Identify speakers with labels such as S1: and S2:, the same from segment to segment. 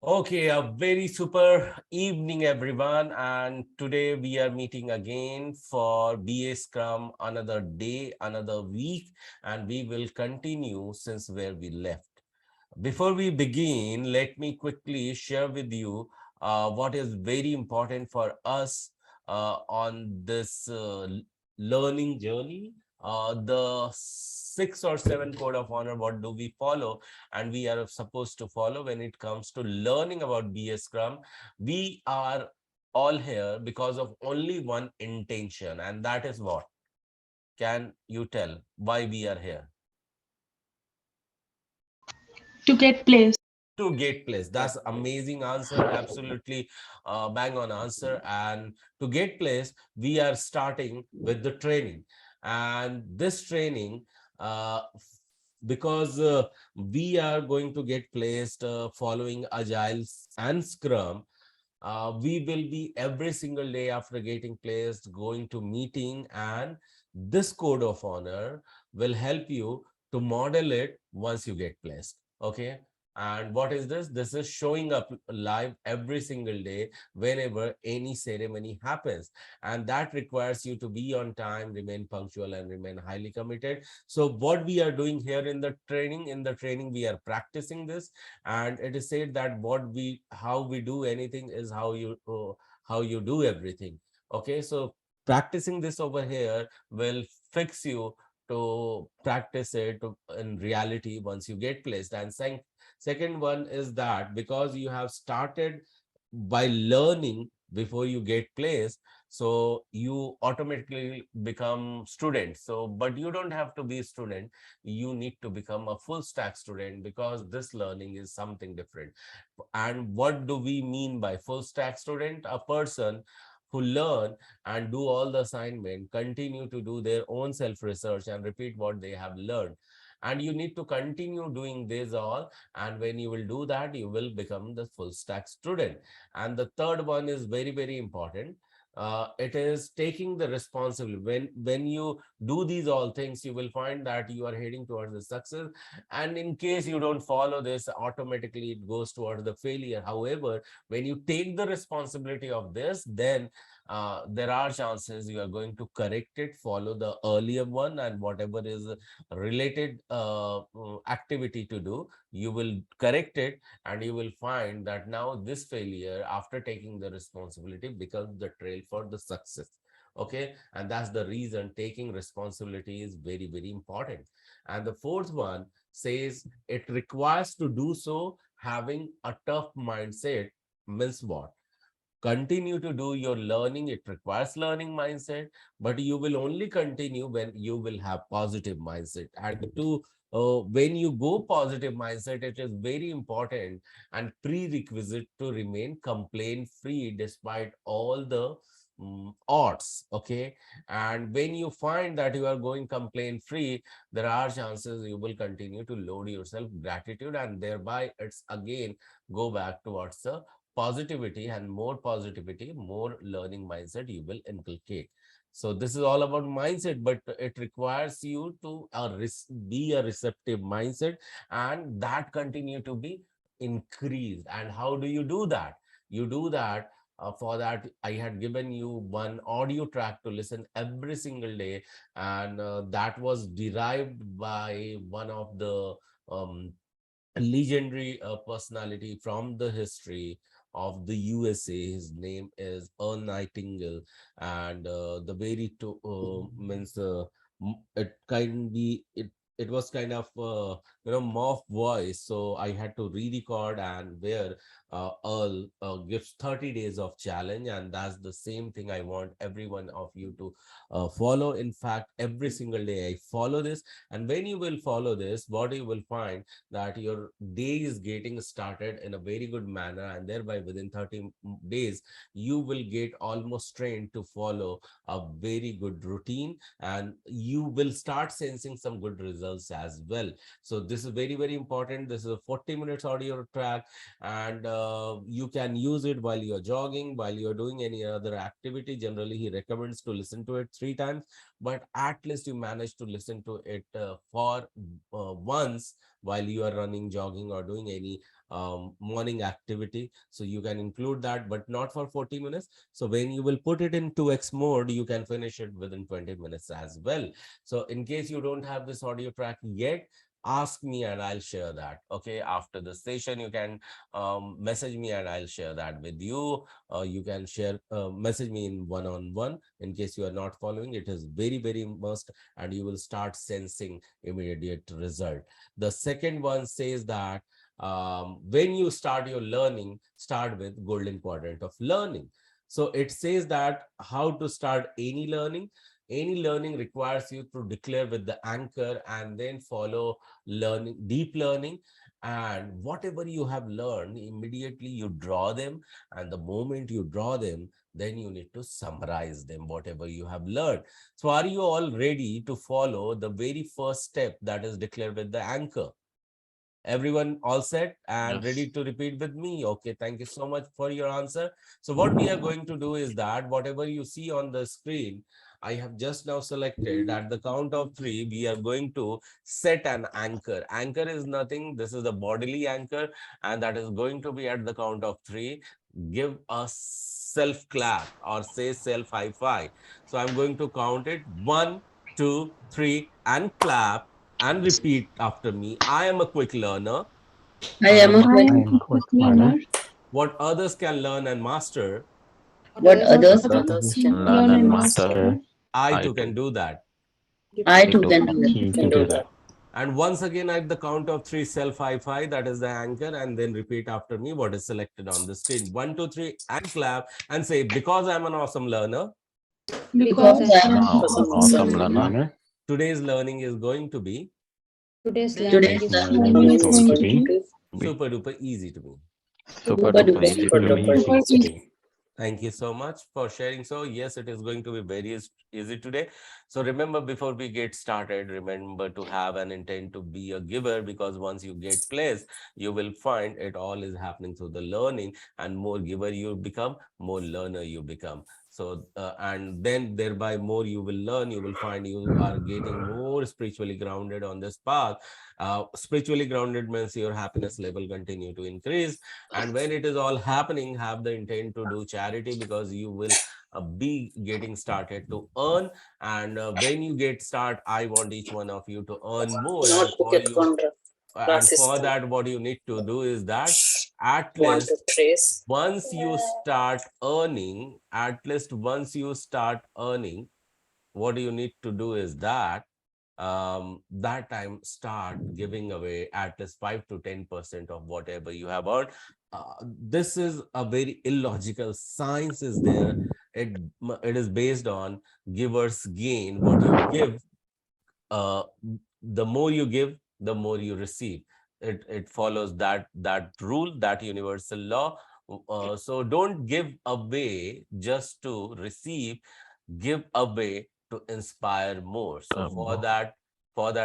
S1: Okay, a very super evening, everyone. And today we are meeting again for BA Scrum, another day, another week, and we will continue since where we left. Before we begin, let me quickly share with you what is very important for us on this learning journey. The 6 or 7 code of honor, what do we follow? And we are supposed to follow when it comes to learning about BS Scrum. We are all here because of only one intention, and that is what? Can you tell why we are here?
S2: To get placed.
S1: To get placed. That's amazing answer. Absolutely bang on answer. And to get placed, we are starting with the training. And this training, because we are going to get placed following Agile and Scrum, we will be every single day after getting placed going to meeting, and this code of honor will help you to model it once you get placed. Okay. And what is this? This is showing up live every single day whenever any ceremony happens. And that requires you to be on time, remain punctual, and remain highly committed. So what we are doing here in the training, we are practicing this. And it is said that how we do anything is how you do everything. Okay, so practicing this over here will fix you to practice it in reality once you get placed. And second one is that because you have started by learning before you get placed, so you automatically become student. So but you don't have to be a student, you need to become a full stack student, because this learning is something different. And what do we mean by full stack student? A person who learn and do all the assignment, continue to do their own self research and repeat what they have learned. And you need to continue doing this all, and when you will do that, you will become the full stack student. And the third one is very important. It is taking the responsibility. When you do these all things, you will find that you are heading towards the success. And in case you don't follow this, automatically it goes towards the failure. However, when you take the responsibility of this, then there are chances you are going to correct it, follow the earlier one, and whatever is related activity to do, you will correct it. And you will find that now this failure, after taking the responsibility, becomes the trail for the success. Okay, and that's the reason taking responsibility is very important. And the fourth one says it requires to do so having a tough mindset. Means what? Continue to do your learning. It requires learning mindset, but you will only continue when you will have positive mindset. And to when you go positive mindset, it is very important and prerequisite to remain complaint free despite all the odds. Okay, and when you find that you are going complaint free, there are chances you will continue to load yourself gratitude, and thereby it's again go back towards the positivity. And more positivity, more learning mindset you will inculcate. So this is all about mindset, but it requires you to be a receptive mindset, and that continue to be increased. And how do you do that? You do that, for that I had given you one audio track to listen every single day. And that was derived by one of the um, legendary personality from the history of the USA. His name is Earl Nightingale. And the very to means it kind be it was kind of morph voice. So I had to re-record, and where Earl gives 30 days of challenge, and that's the same thing I want every one of you to follow. In fact, every single day I follow this. And when you will follow this, what you will find that your day is getting started in a very good manner, and thereby within 30 days you will get almost trained to follow a very good routine, and you will start sensing some good results as well. So this is very important. This is a 40 minutes audio track, and you can use it while you're jogging, while you're doing any other activity. Generally he recommends to listen to it 3 times, but at least you manage to listen to it for once while you are running, jogging, or doing any morning activity. So you can include that, but not for 40 minutes. So when you will put it in 2x mode, you can finish it within 20 minutes as well. So in case you don't have this audio track yet, ask me and I'll share that. Okay, after the session, you can message me and I'll share that with you. You can share message me in one-on-one. In case you are not following, it is very, very must, and you will start sensing immediate result. The second one says that when you start your learning, start with golden quadrant of learning. So it says that how to start any learning requires you to declare with the anchor and then follow learning, deep learning. And whatever you have learned, immediately you draw them. And the moment you draw them, then you need to summarize them, whatever you have learned. So are you all ready to follow the very first step, that is declare with the anchor? Everyone all set and ready
S3: Yes.
S1: to repeat with me? Okay, thank you so much for your answer. So what we are going to do is that whatever you see on the screen, I have just now selected. At the count of three, we are going to set an anchor. Anchor is nothing. This is the bodily anchor, and that is going to be at the count of three. Give a self clap or say self high five. So I'm going to count it: one, two, three, and clap and repeat after me. I am a quick learner.
S4: I am a
S2: I
S4: quick
S3: I
S2: am
S3: am
S2: a
S3: a
S2: quick
S3: quick
S2: learner.
S3: learner.
S1: What others can learn and master,
S4: what
S2: What
S4: others
S3: What
S2: others
S3: others
S2: can
S3: can learn
S2: learn
S3: and
S2: and
S3: master,
S2: master,
S1: I
S3: I
S1: too
S3: too.
S1: can do that.
S4: I
S3: I
S4: too
S3: too.
S4: can do
S2: I
S3: You
S2: can
S3: can
S4: that.
S3: do
S2: do
S3: that.
S2: that.
S1: And once again, at the count of three, self high five, that is the anchor, and then repeat after me what is selected on the screen. One, two, three, and clap and say, because I'm an awesome learner,
S4: Because
S2: Because
S4: I
S2: I
S4: am
S2: am
S4: an
S2: an
S3: Now, an
S4: awesome
S2: awesome
S3: awesome
S4: learner.
S2: learner,
S3: learner.
S1: today's learning is going to be
S4: Today's
S3: Today's
S4: learning
S3: learning
S2: learning
S3: is
S2: is
S4: is
S3: going
S2: going
S3: to
S2: to
S4: going to
S3: be
S2: be
S4: be
S3: be
S1: super duper easy to me.
S3: super
S4: super
S3: duper
S4: duper
S3: easy
S4: super
S3: to me.
S4: duper
S2: super
S4: easy.
S2: easy.
S1: Thank you so much for sharing. So, yes, it is going to be very easy today. So, remember, before we get started, remember to have an intent to be a giver, because once you get placed, you will find it all is happening through the learning, and more giver you become, more learner you become. So, and then thereby more you will learn, you will find you are getting more spiritually grounded on this path. Spiritually grounded means your happiness level continue to increase, and when it is all happening, have the intent to do charity, because you will be getting started to earn. And when you get start, I want each one of you to earn more. And for you, and for that, what you need to do is that at least once you start earning, what you need to do is that that time start giving away at least 5 to 10% of whatever you have earned. This is a very illogical science is there. It is based on givers gain. What you give, uh, the more you give, the more you receive. It follows that rule, that universal law. So don't give away just to receive, give away to inspire more. So for that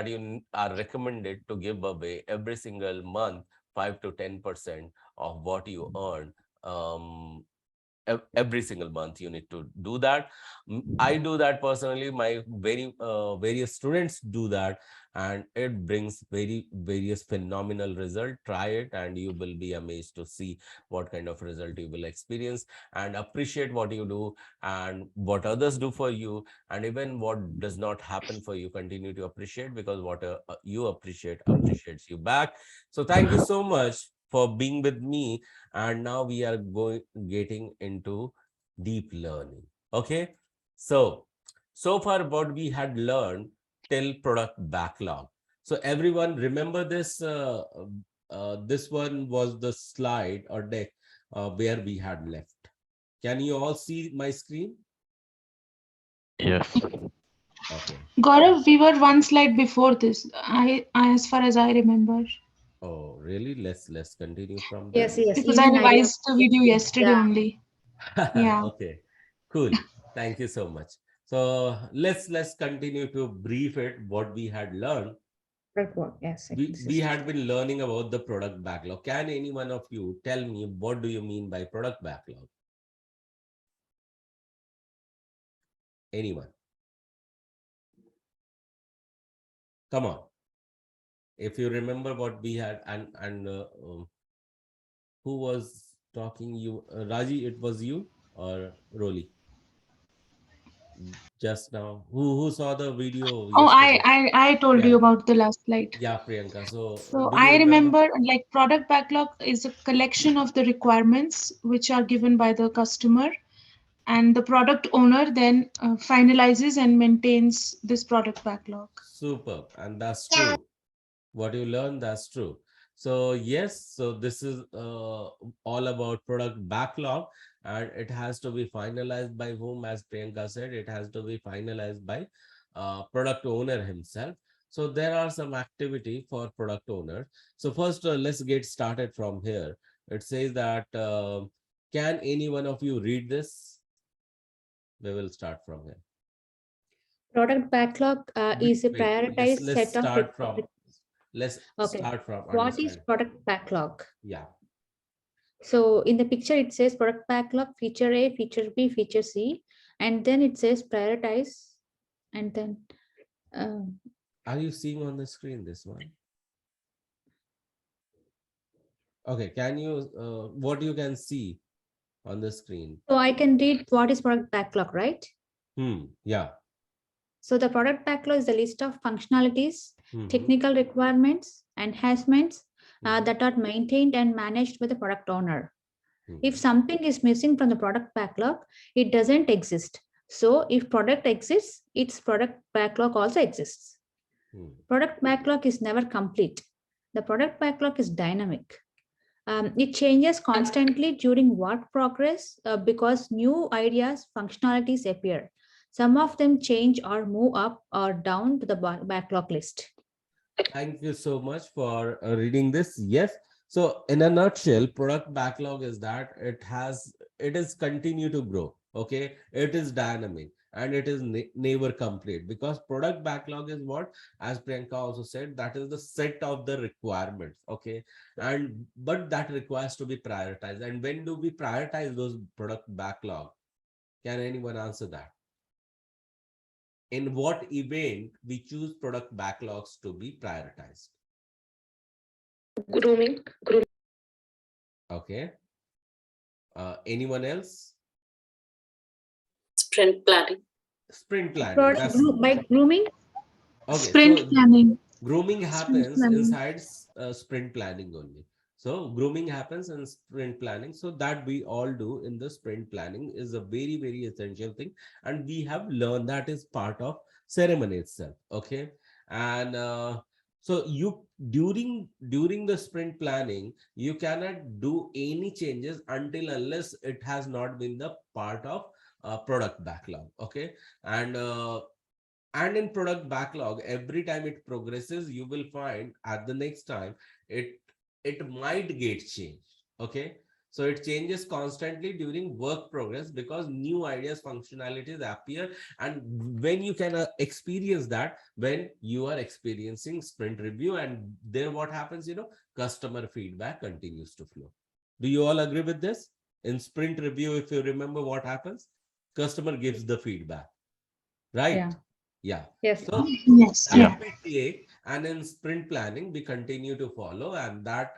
S1: you are recommended to give away every single month 5 to 10% of what you earn. um, every single month you need to do that. I do that personally. My various students do that, and it brings very various phenomenal result. Try it and you will be amazed to see what kind of result you will experience, and appreciate what you do and what others do for you. And even what does not happen for you, continue to appreciate, because what you appreciate appreciates you back. So thank you so much for being with me. And now we are going getting into deep learning. Okay, so far what we had learned till product backlog. So everyone remember this, this one was the slide or deck where we had left. Can you all see my screen?
S3: Yes.
S1: Okay.
S2: Gaurav, we were one slide before this. As far as I remember,
S1: Oh really? Let's continue from there.
S2: because I revised the video yesterday only. Yeah.
S1: Okay, cool. Thank you so much. So let's continue to brief it what we had learned. We had been learning about the product backlog. Can any one of you tell me what do you mean by product backlog? Anyone? Come on. If you remember what we had, and who was talking, you, Raji, it was you or Roli just now? Who saw the video
S2: Oh,
S1: yesterday?
S2: I told you
S1: Priyanka.
S2: about the last slide.
S1: Yeah, Priyanka. So
S2: So
S1: do you
S2: I
S1: remember?
S2: remember like product backlog is a collection of the requirements which are given by the customer, and the product owner then finalizes and maintains this product backlog.
S1: Superb. And that's true. What you learn, that's true. So yes, so this is all about product backlog, and it has to be finalized by whom? As Priyanka said, it has to be finalized by product owner himself. So there are some activity for product owner. So first, let's get started from here. It says that can any one of you read this? We will start from here.
S3: Product backlog
S1: Wait,
S3: is a
S1: wait, let's
S3: prioritized
S1: let's
S3: set of
S1: start from, let's
S3: Okay.
S1: start from
S3: What is
S1: understanding.
S3: product backlog?
S1: Yeah.
S3: So in the picture, it says product backlog, feature A, feature B, feature C, and then it says prioritize, and then um,
S1: Are you seeing on the screen this one? Okay, can you, what you can see on the screen?
S3: so I can read what is product backlog, right?
S1: Yeah.
S3: So the product backlog is a list of functionalities,
S1: Mm-hmm.
S3: technical requirements, enhancements
S1: Mm-hmm.
S3: that are maintained and managed by the product owner. If
S1: Mm-hmm.
S3: something is missing from the product backlog, it doesn't exist. So if product exists, its product backlog also exists. Product backlog is never complete. The product backlog is dynamic. It changes constantly during work progress because new ideas, functionalities appear. Some of them change or move up or down to the backlog list.
S1: Thank you so much for reading this. Yes. So in a nutshell, product backlog is that it is continue to grow. Okay. It is dynamic and it is never complete, because product backlog is what, as Priyanka also said, that is the set of the requirements. Okay. And, but that requires to be prioritized. And when do we prioritize those product backlog? Can anyone answer that? In what event we choose product backlogs to be prioritized?
S4: Grooming.
S1: Okay. Anyone else?
S4: Sprint planning.
S1: Sprint planning. That's
S3: By grooming,
S1: okay.
S2: Sprint
S1: So
S2: planning.
S1: grooming
S2: Sprint
S1: happens
S2: planning.
S1: inside sprint planning only. So grooming happens in sprint planning. So that we all do in the sprint planning is a very, very essential thing. And we have learned that is part of ceremony itself. Okay. And so you, during the sprint planning, you cannot do any changes until unless it has not been the part of product backlog. Okay. And and in product backlog, every time it progresses, you will find at the next time it it might get changed. Okay. So it changes constantly during work progress because new ideas, functionalities appear. And when you can experience that, when you are experiencing sprint review, and there what happens, customer feedback continues to flow. Do you all agree with this? In sprint review, if you remember what happens, customer gives the feedback,
S3: yeah,
S1: right? Yeah.
S3: yes.
S1: So
S2: Yes.
S1: that
S2: Yeah.
S1: we take, and in sprint planning, we continue to follow, and that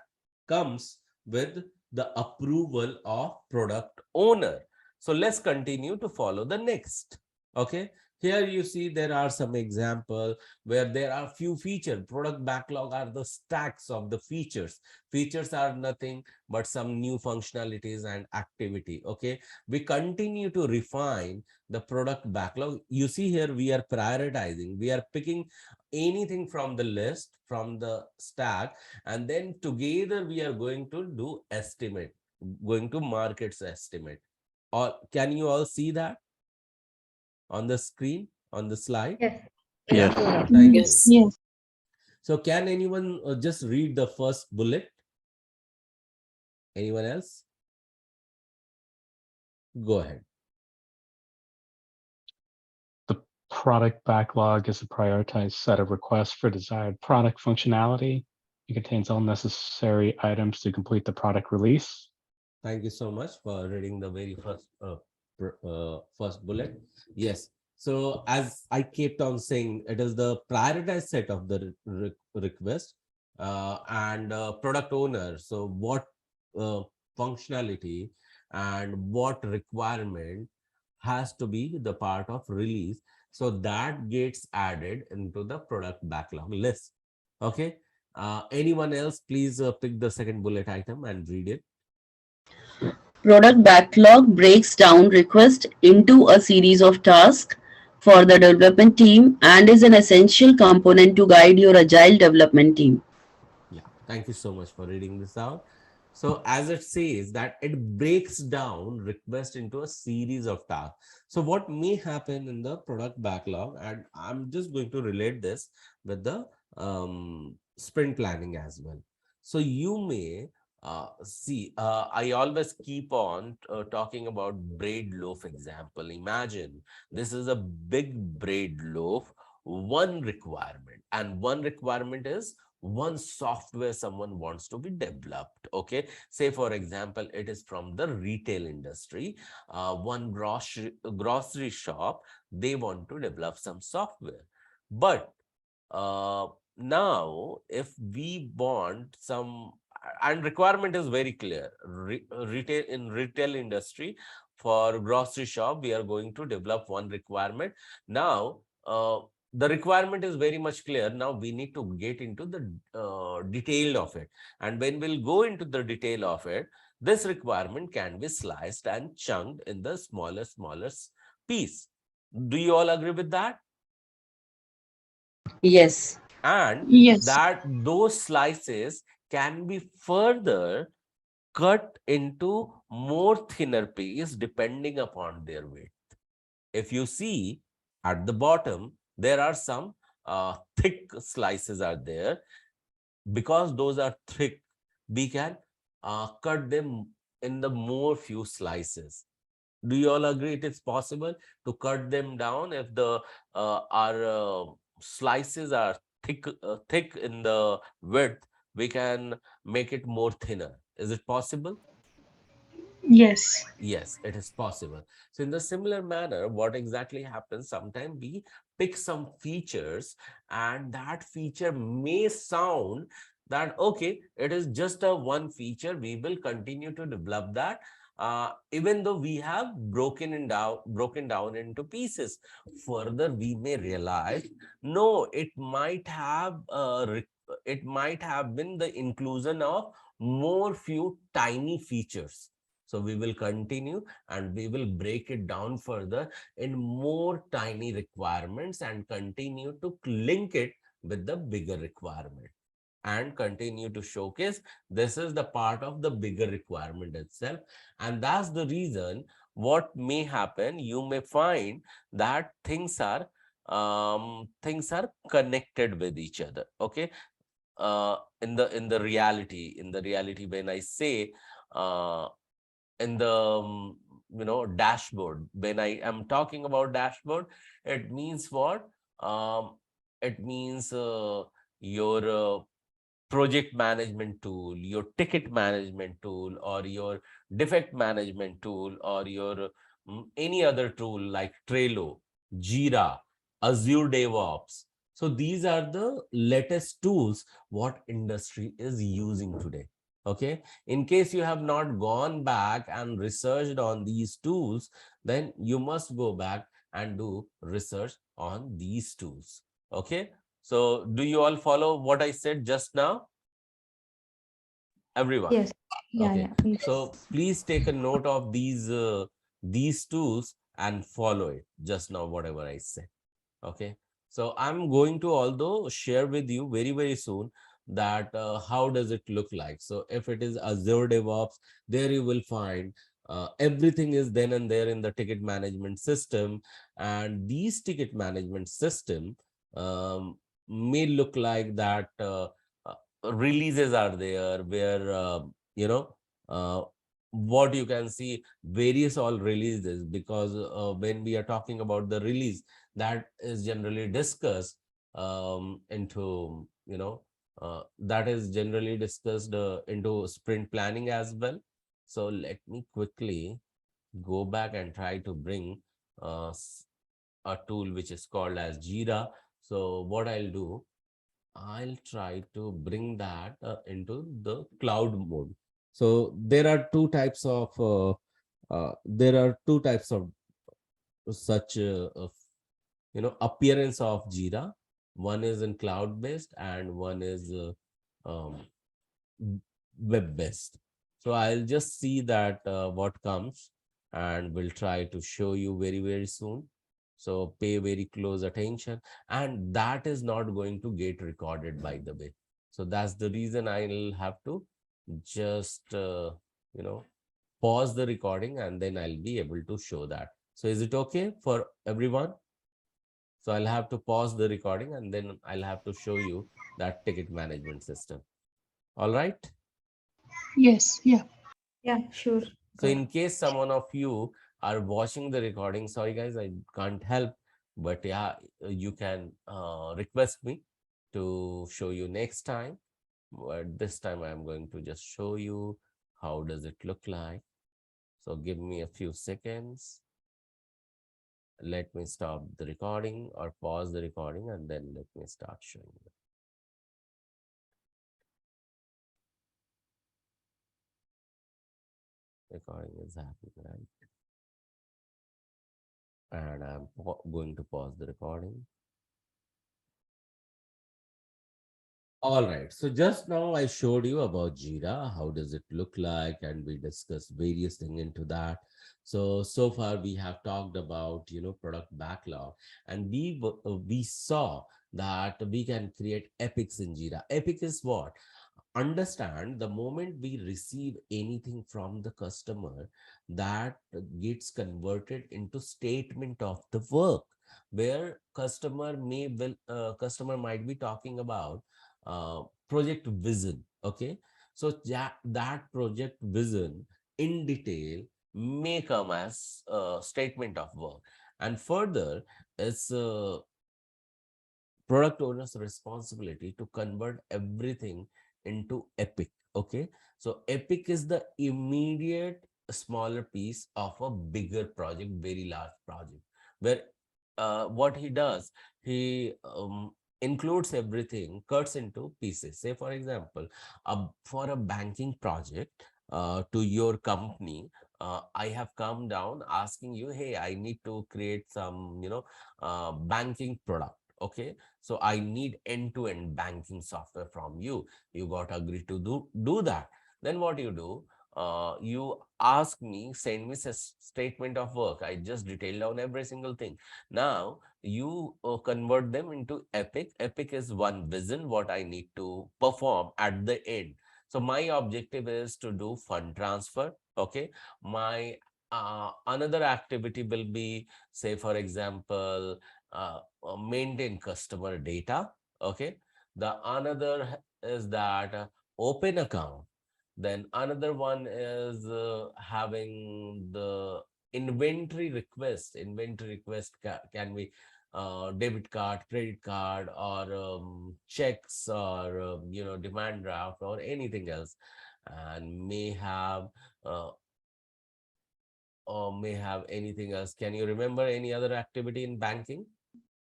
S1: comes with the approval of product owner. So let's continue to follow the next. Okay. Here you see there are some example where there are few features. Product backlog are the stacks of the features. Features are nothing but some new functionalities and activity. Okay. We continue to refine the product backlog. You see here we are prioritizing, we are picking anything from the list, from the stack, and then together we are going to do estimate, going to markets estimate. Or can you all see that on the screen, on the slide?
S3: Yes.
S4: Yeah.
S3: Yes.
S1: Thank you.
S2: Yes. Yes.
S1: So can anyone just read the first bullet? Anyone else? Go ahead.
S5: The product backlog is a prioritized set of requests for desired product functionality. It contains all necessary items to complete the product release.
S1: Thank you so much for reading the very first first bullet. Yes. So as I kept on saying, it is the prioritized set of the request and product owner. So what uh, functionality and what requirement has to be the part of release. So that gets added into the product backlog list. Okay. Anyone else, please pick the second bullet item and read it.
S4: Product backlog breaks down request into a series of tasks for the development team and is an essential component to guide your agile development team.
S1: Yeah, thank you so much for reading this out. So as it says that it breaks down request into a series of tasks. So what may happen in the product backlog, and I'm just going to relate this with the sprint planning as well. So you may see, I always keep on talking about bread loaf example. Imagine this is a big bread loaf, one requirement, and one requirement is one software someone wants to be developed. Okay, say for example it is from the retail industry, one grocery shop, they want to develop some software. But now if we want some, and requirement is very clear, retail industry, for grocery shop we are going to develop one requirement. Now the requirement is very much clear. Now we need to get into the detail of it, and when we'll go into the detail of it, this requirement can be sliced and chunked in the smaller piece. Do you all agree with that?
S4: Yes.
S1: And
S2: Yes.
S1: that those slices can be further cut into more thinner piece depending upon their weight. If you see at the bottom, there are some thick slices are there. Because those are thick, we can cut them in the more few slices. Do you all agree it is possible to cut them down if the our slices are thick in the width? We can make it more thinner. Is it possible?
S2: Yes.
S1: Yes, it is possible. So in the similar manner, what exactly happens, sometimes we pick some features, and that feature may sound that, okay, it is just a one feature, we will continue to develop that, even though we have broken down into pieces. Further, we may realize, no, it might have been the inclusion of more few tiny features. So we will continue and we will break it down further in more tiny requirements and continue to link it with the bigger requirement and continue to showcase this is the part of the bigger requirement itself. And that's the reason what may happen, you may find that things are connected with each other. Okay, in the reality when I say in the dashboard, when I am talking about dashboard, it means what? It means your project management tool, your ticket management tool, or your defect management tool, or your any other tool like Trello, Jira, Azure DevOps. So these are the latest tools what industry is using today. Okay, in case you have not gone back and researched on these tools, then you must go back and do research on these tools. Okay, so do you all follow what I said just now? Everyone?
S3: Yes. Yeah,
S1: Okay,
S3: yeah. Yes.
S1: so please take a note of these tools and follow it just now, whatever I said. Okay, so I'm going to although share with you very soon that how does it look like. So if it is Azure DevOps, there you will find everything is then and there in the ticket management system, and these ticket management system um, may look like that releases are there where uh, what you can see various all releases, because when we are talking about the release, that is generally discussed into that is generally discussed into sprint planning as well. So let me quickly go back and try to bring uh, a tool which is called as Jira. So what I'll do, I'll try to bring that into the cloud mode. So there are two types of such appearance of Jira. One is in cloud based and one is web based. So I'll just see that what comes, and we'll try to show you very, very soon. So pay very close attention, and that is not going to get recorded, by the way. So that's the reason I'll have to just you know pause the recording, and then I'll be able to show that. So is it okay for everyone? So I'll have to pause the recording, and then I'll have to show you that ticket management system. All right.
S2: Yes, yeah.
S3: Yeah, sure.
S1: So in case someone of you are watching the recording, sorry guys, I can't help, but yeah, you can request me to show you next time. But this time I'm going to just show you how does it look like. So give me a few seconds. Let me stop the recording or pause the recording, and then let me start showing you. Recording is happening, right? And I'm going to pause the recording. All right. So just now I showed you about Jira. How does it look like? And we discussed various things into that. So far we have talked about, product backlog, and we saw that we can create epics in Jira. Epic is what? Understand, the moment we receive anything from the customer, that gets converted into statement of the work, where customer might be talking about project vision. Okay, so that project vision in detail may come as a statement of work, and further it's product owner's responsibility to convert everything into epic. Okay, so epic is the immediate smaller piece of a bigger project, very large project, where what he does, he includes everything, cuts into pieces. Say for example, for a banking project to your company, I have come down asking you, hey, I need to create some banking product. Okay, so I need end-to-end banking software from you. You got agree to do that. Then what you do, you ask me, send me a statement of work. I just detail down every single thing. Now you convert them into epic. Epic is one vision what I need to perform at the end. So my objective is to do fund transfer. Okay, my another activity will be, say for example, maintain customer data. Okay, the another is that open account. Then another one is having the inventory request can be debit card, credit card, or checks, or demand draft, or anything else, and uh, may have anything else. Can you remember any other activity in banking?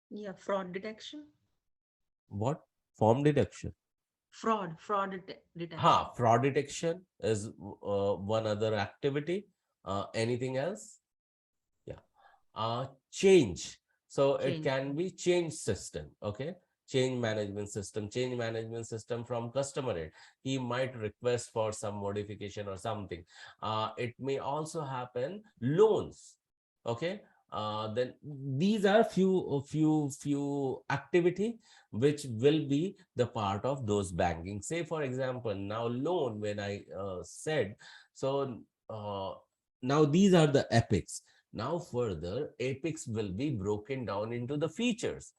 S6: Yeah, fraud detection.
S1: What? Form deduction.
S6: Detection.
S1: Fraud detection is one other activity. Anything else? Yeah. Change. So it
S6: Change.
S1: can be change system. Okay. Change management system from customer end. He might request for some modification or something. It may also happen loans. Okay. Then these are few activity which will be the part of those banking. Say for example, now loan, when I said, so now these are the epics. Now further epics will be broken down into the features.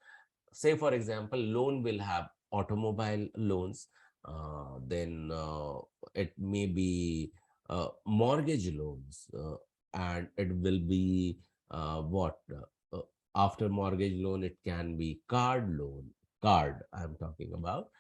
S1: Say for example, loan will have automobile loans, then it may be mortgage loans, and it will be what after mortgage loan it can be card I'm talking about.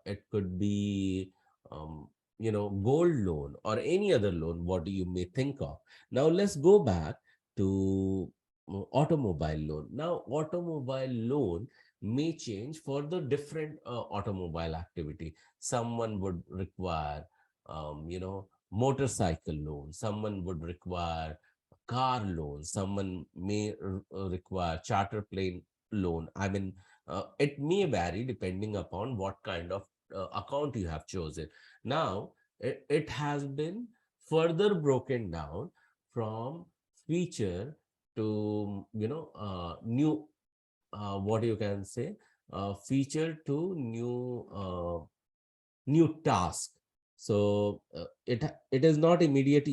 S1: It could be gold loan or any other loan what you may think of. Now let's go back to automobile loan. Now, automobile loan may change for the different automobile activity. Someone would require, motorcycle loan. Someone would require car loan. Someone may require charter plane loan. I mean, it may vary depending upon what kind of account you have chosen. Now, it has been further broken down from feature to new what you can say feature to new task. So it is not immediate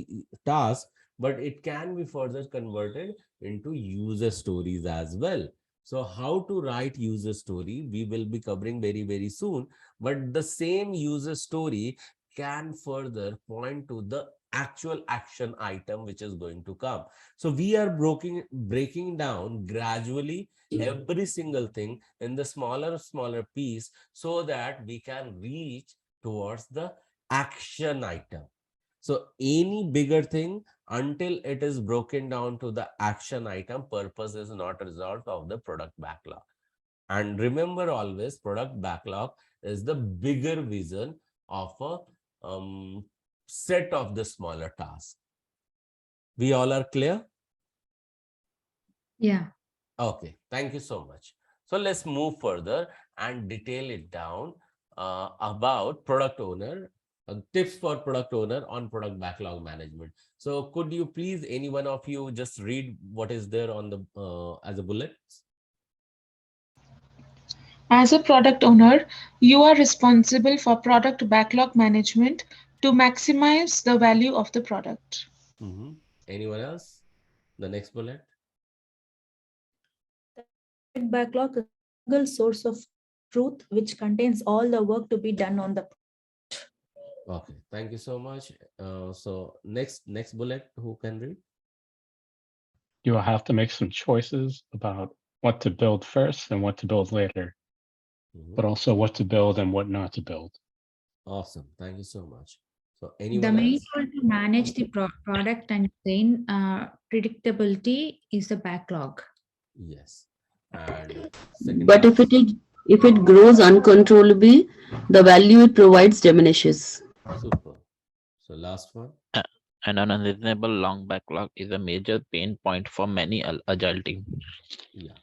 S1: task, but it can be further converted into user stories as well. So how to write user story we will be covering very very soon, but the same user story can further point to the actual action item which is going to come. So we are breaking down gradually every single thing in the smaller piece so that we can reach towards the action item. So any bigger thing until it is broken down to the action item, purpose is not resolved of the product backlog. And remember always, product backlog is the bigger vision of a set of the smaller tasks. We all are clear?
S3: Yeah.
S1: Okay, thank you so much. So let's move further and detail it down about product owner, tips for product owner on product backlog management. So could you please, any one of you, just read what is there on the as a bullet?
S2: As a product owner, you are responsible for product backlog management to maximize the value of the product.
S1: Anyone else? The next bullet.
S3: The product backlog is a single source of truth which contains all the work to be done on the product.
S1: Okay, thank you so much. So next bullet, who can read?
S5: You will have to make some choices about what to build first and what to build later, but also what to build and what not to build.
S1: Awesome, thank you so much. So
S3: The
S1: anyone
S3: main
S1: else?
S3: tool to manage the product and chain predictability is the backlog.
S1: Yes. And second
S4: But
S1: last.
S4: if it grows uncontrollably, the value it provides diminishes.
S1: Super. So last one.
S7: An unreasonable long backlog is a major pain point for many agile teams.
S1: Yeah.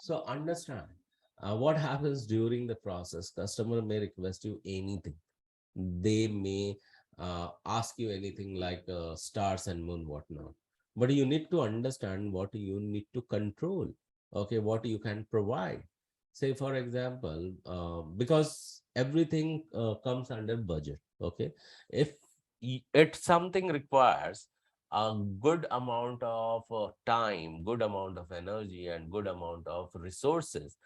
S1: So understand what happens during the process. Customer may request you anything. They may ask you anything like stars and moon, whatnot. But you need to understand what you need to control. Okay, what you can provide. Say, for example, because everything comes under budget. Okay, if it something requires a good amount of time, good amount of energy, and good amount of resources,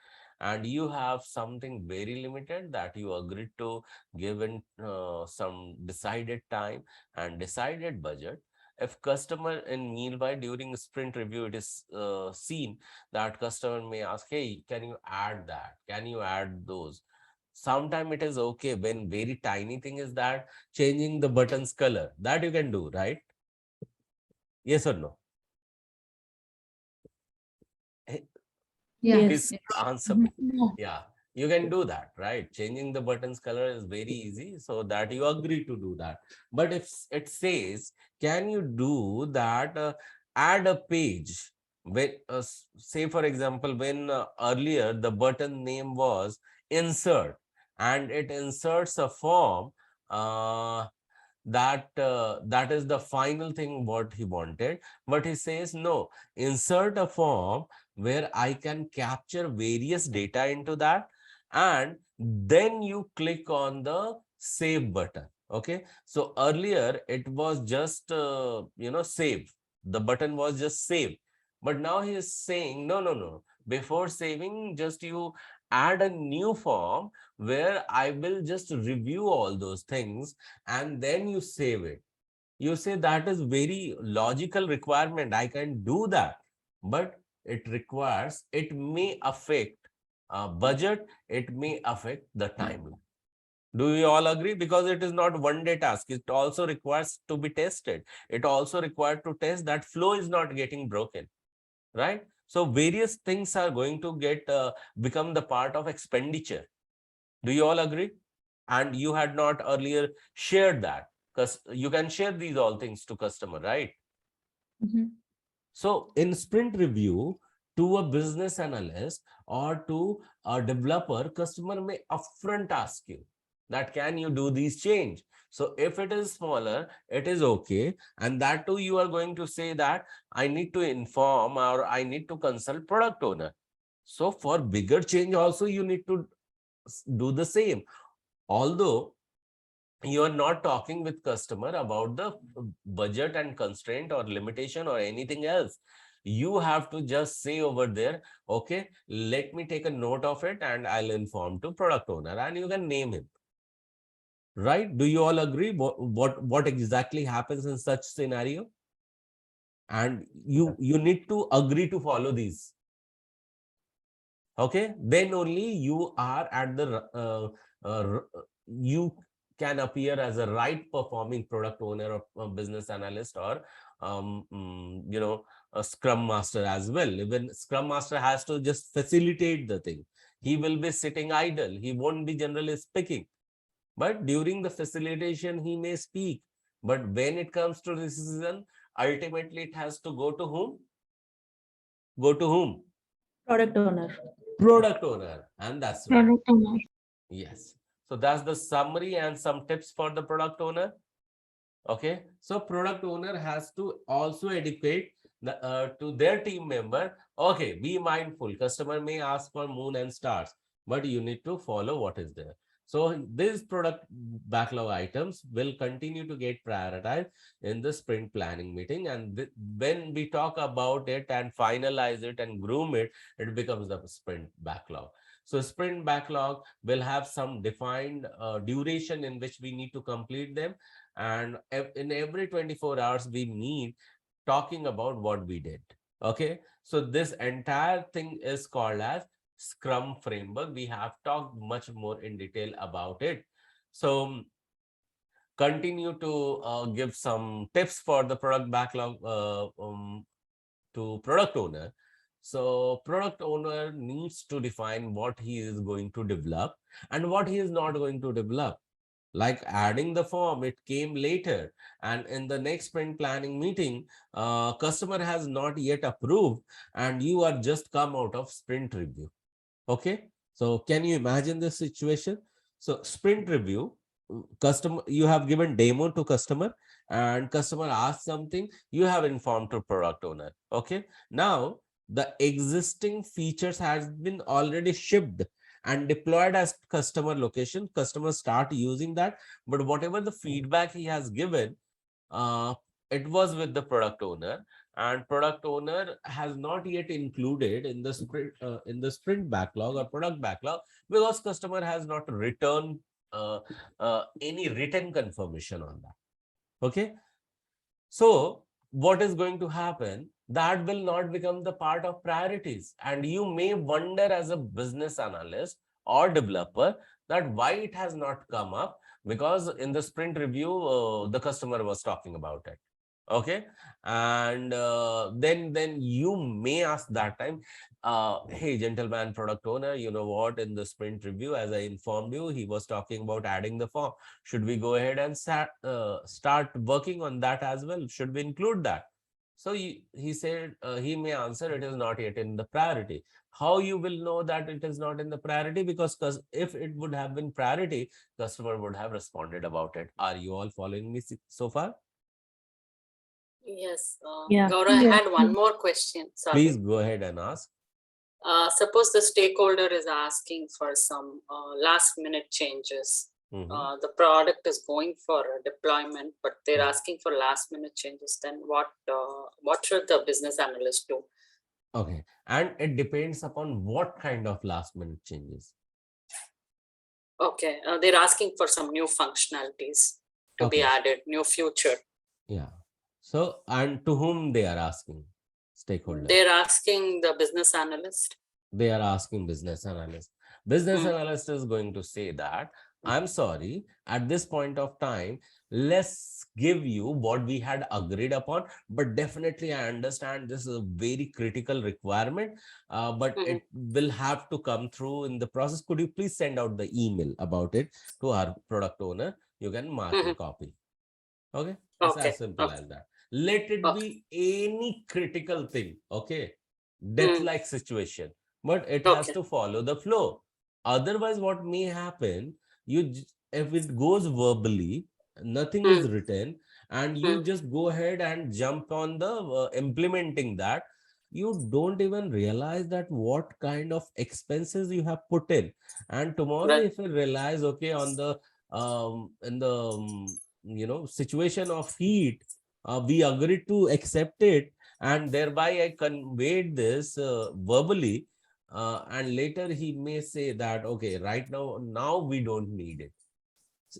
S1: and you have something very limited that you agreed to give in some decided time and decided budget. If customer in meanwhile during sprint review, it is seen that customer may ask, hey, can you add that? Can you add those? Sometime it is okay when very tiny thing is that changing the buttons color, that you can do, right? Yes or no?
S3: Yes.
S1: Please answer me.
S2: No.
S1: Yeah, you can do that, right? Changing the buttons color is very easy, so that you agree to do that. But if it says, can you do that, add a page, when say for example, when earlier the button name was insert, and it inserts a form, that is the final thing what he wanted, but he says no, insert a form where I can capture various data into that, and then you click on the save button. Okay, so earlier it was just save, the button was just save, but now he is saying no, before saving, just you add a new form where I will just review all those things and then you save it. You say that is very logical requirement, I can do that, but it requires, it may affect budget, it may affect the timeline. Do we all agree? Because it is not one day task, it also requires to be tested, it also required to test that flow is not getting broken, right? So various things are going to get become the part of expenditure. Do you all agree? And you had not earlier shared that, because you can share these all things to customer, right?
S3: Mhm.
S1: So in sprint review, to a business analyst or to a developer, customer may upfront ask you that can you do these change. So if it is smaller, it is okay. And that too, you are going to say that I need to inform or I need to consult product owner. So for bigger change also, you need to do the same. Although you are not talking with customer about the budget and constraint or limitation or anything else. You have to just say over there, okay, let me take a note of it and I'll inform to product owner, and you can name him. Right? Do you all agree what exactly happens in such scenario? And you need to agree to follow these. Okay, then only you are at the you can appear as a right performing product owner or business analyst or a scrum master as well. Even scrum master has to just facilitate the thing. He will be sitting idle, he won't be generally speaking, but during the facilitation he may speak. But when it comes to decision, ultimately it has to go to whom? Go to whom?
S3: Product owner.
S1: Product owner. And that's right.
S2: Product owner.
S1: Yes. So that's the summary and some tips for the product owner. Okay. So product owner has to also educate to their team member. Okay, be mindful. Customer may ask for moon and stars, but you need to follow what is there. So these product backlog items will continue to get prioritized in the sprint planning meeting. And when we talk about it and finalize it and groom it, it becomes the sprint backlog. So sprint backlog will have some defined duration in which we need to complete them. And in every 24 hours, we meet talking about what we did. Okay. So this entire thing is called as Scrum framework. We have talked much more in detail about it. So continue to give some tips for the product backlog to product owner. So product owner needs to define what he is going to develop and what he is not going to develop. Like adding the form, it came later, and in the next sprint planning meeting, customer has not yet approved and you are just come out of sprint review. Okay, so can you imagine this situation? So sprint review, customer, you have given demo to customer and customer asks something, you have informed to product owner. Okay, now the existing features has been already shipped and deployed as customer location. Customer start using that, but whatever the feedback he has given, uh, it was with the product owner, and product owner has not yet included in the sprint backlog or product backlog, because customer has not returned any written confirmation on that. Okay, so what is going to happen? That will not become the part of priorities. And you may wonder as a business analyst or developer that why it has not come up, because in the sprint review, the customer was talking about it. Okay, and then you may ask that time, hey gentleman product owner, you know what, in the sprint review, as I informed you, he was talking about adding the form. Should we go ahead and start working on that as well? Should we include that? So he said, he may answer, it is not yet in the priority. How you will know that it is not in the priority? Because if it would have been priority, customer would have responded about it. Are you all following me so far?
S6: Yes.
S3: Yeah.
S6: Gaurav, I
S2: Yes.
S6: had one more question.
S1: Please
S6: Sorry.
S1: go ahead and ask.
S6: Suppose the stakeholder is asking for some last minute changes.
S1: Mhm.
S6: The product is going for a deployment, but they're
S1: Mhm.
S6: asking for last minute changes. Then what should the business analyst do?
S1: Okay, and it depends upon what kind of last minute changes.
S6: Okay, they're asking for some new functionalities to be
S1: Okay,
S6: added, new feature.
S1: yeah. So, and to whom they are asking? Stakeholder.
S6: They're asking the business analyst.
S1: They are asking business analyst. Business
S6: Hmm.
S1: analyst is going to say that, I'm sorry, at this point of time, let's give you what we had agreed upon, but definitely I understand this is a very critical requirement, but it will have to come through in the process. Could you please send out the email about it to our product owner? You can mark a copy. Okay, it's
S6: Okay.
S1: as simple as that. Let it
S6: Okay.
S1: be any critical thing, okay, death like situation, but it has
S6: Okay.
S1: to follow the flow. Otherwise, what may happen, if it goes verbally, nothing is written, and you just go ahead and jump on the implementing that, you don't even realize that what kind of expenses you have put in. And tomorrow,
S6: Right.
S1: if you realize, okay, on the in the situation of heat, we agreed to accept it, and thereby I conveyed this verbally, and later he may say that, okay, right now we don't need it.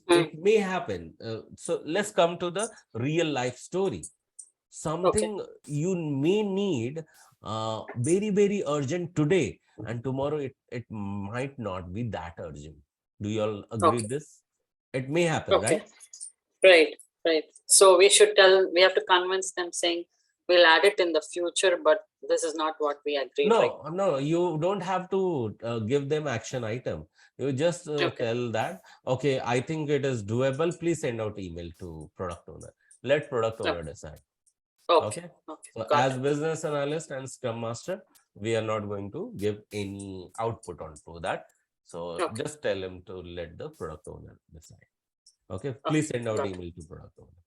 S1: It may happen. So let's come to the real life story.
S6: Okay.
S1: Something you may need very, very urgent today, and tomorrow it might not be that urgent. Do you all agree
S6: Okay.
S1: with this? It may happen,
S6: Okay.
S1: right?
S6: Right. Right. So we have to convince them saying we'll add it in the future, but this is not what we agreed, right?
S1: No, you don't have to give them action item. You just
S6: Okay.
S1: tell that, okay, I think it is doable. Please send out email to product owner. Let product owner
S6: Okay.
S1: decide.
S6: Okay.
S1: Okay.
S6: Okay.
S1: So
S6: Got
S1: as
S6: it.
S1: business analyst and scrum master, we are not going to give any output onto that. So
S6: Okay.
S1: just tell him to let the product owner decide. Okay.
S6: Okay.
S1: Please send out
S6: Got it.
S1: email to product owner.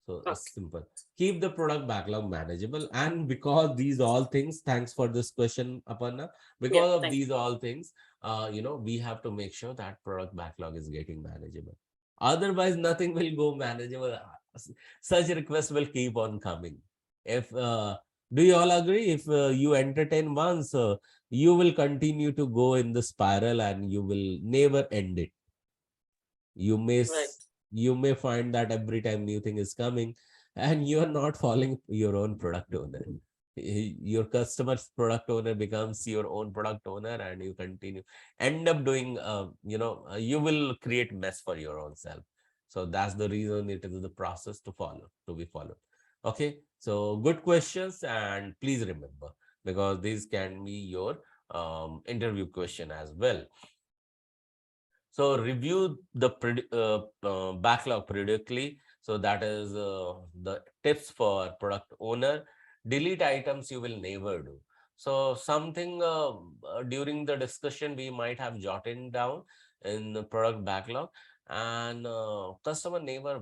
S1: So
S6: Okay.
S1: it's simple. Keep the product backlog manageable. And because these all things, thanks for this question, Aparna.
S6: Yeah.
S1: Because of
S6: Thank you.
S1: these all things, we have to make sure that product backlog is getting manageable. Otherwise, nothing will go manageable. Such requests will keep on coming. If Do you all agree? If you entertain once, you will continue to go in the spiral and you will never end it. You may
S6: Right.
S1: you may find that every time new thing is coming, and you are not following your own product owner. Your customer's product owner becomes your own product owner, and you continue end up doing you will create mess for your own self. So that's the reason it is the process to be followed. Okay, so good questions, and please remember, because these can be your interview question as well. So review the backlog periodically. So that is the tips for product owner. Delete items you will never do. So something during the discussion we might have jotted down in the product backlog, and customer never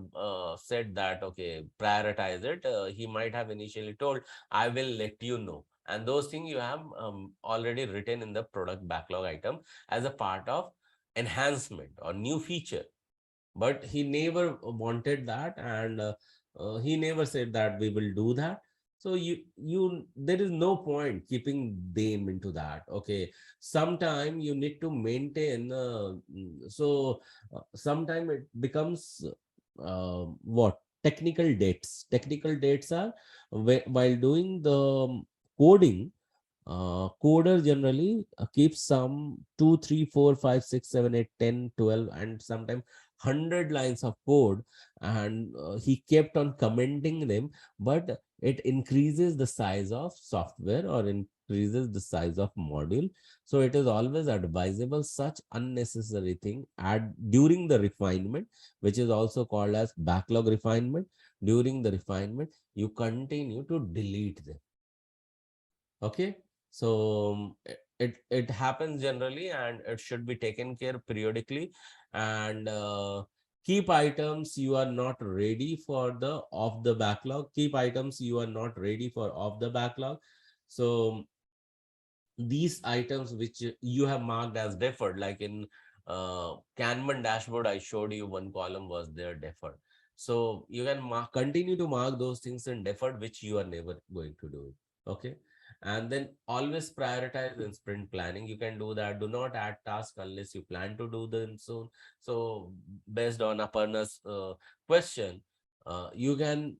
S1: said that, okay, prioritize it. He might have initially told, I will let you know. And those things you have already written in the product backlog item as a part of enhancement or new feature, but he never wanted that, and he never said that we will do that. So there is no point keeping them into that. Okay, sometime you need to maintain sometime it becomes what technical dates are while doing the coding. Coder generally keeps some 2, 3, 4, 5, 6, 7, 8, 10, 12, and sometimes 100 lines of code, and he kept on commenting them, but it increases the size of software or increases the size of module. So it is always advisable such unnecessary thing add during the refinement, which is also called as backlog refinement. During the refinement, you continue to delete them. Okay, so it happens generally, and it should be taken care periodically. And keep items you are not ready for the off the backlog. Keep items you are not ready for off the backlog. So these items which you have marked as deferred, like in Kanban dashboard, I showed you one column was there deferred. So you can continue to mark those things in deferred, which you are never going to do it. Okay, and then always prioritize in sprint planning. You can do that. Do not add tasks unless you plan to do them soon. So based on Aparna's question, you can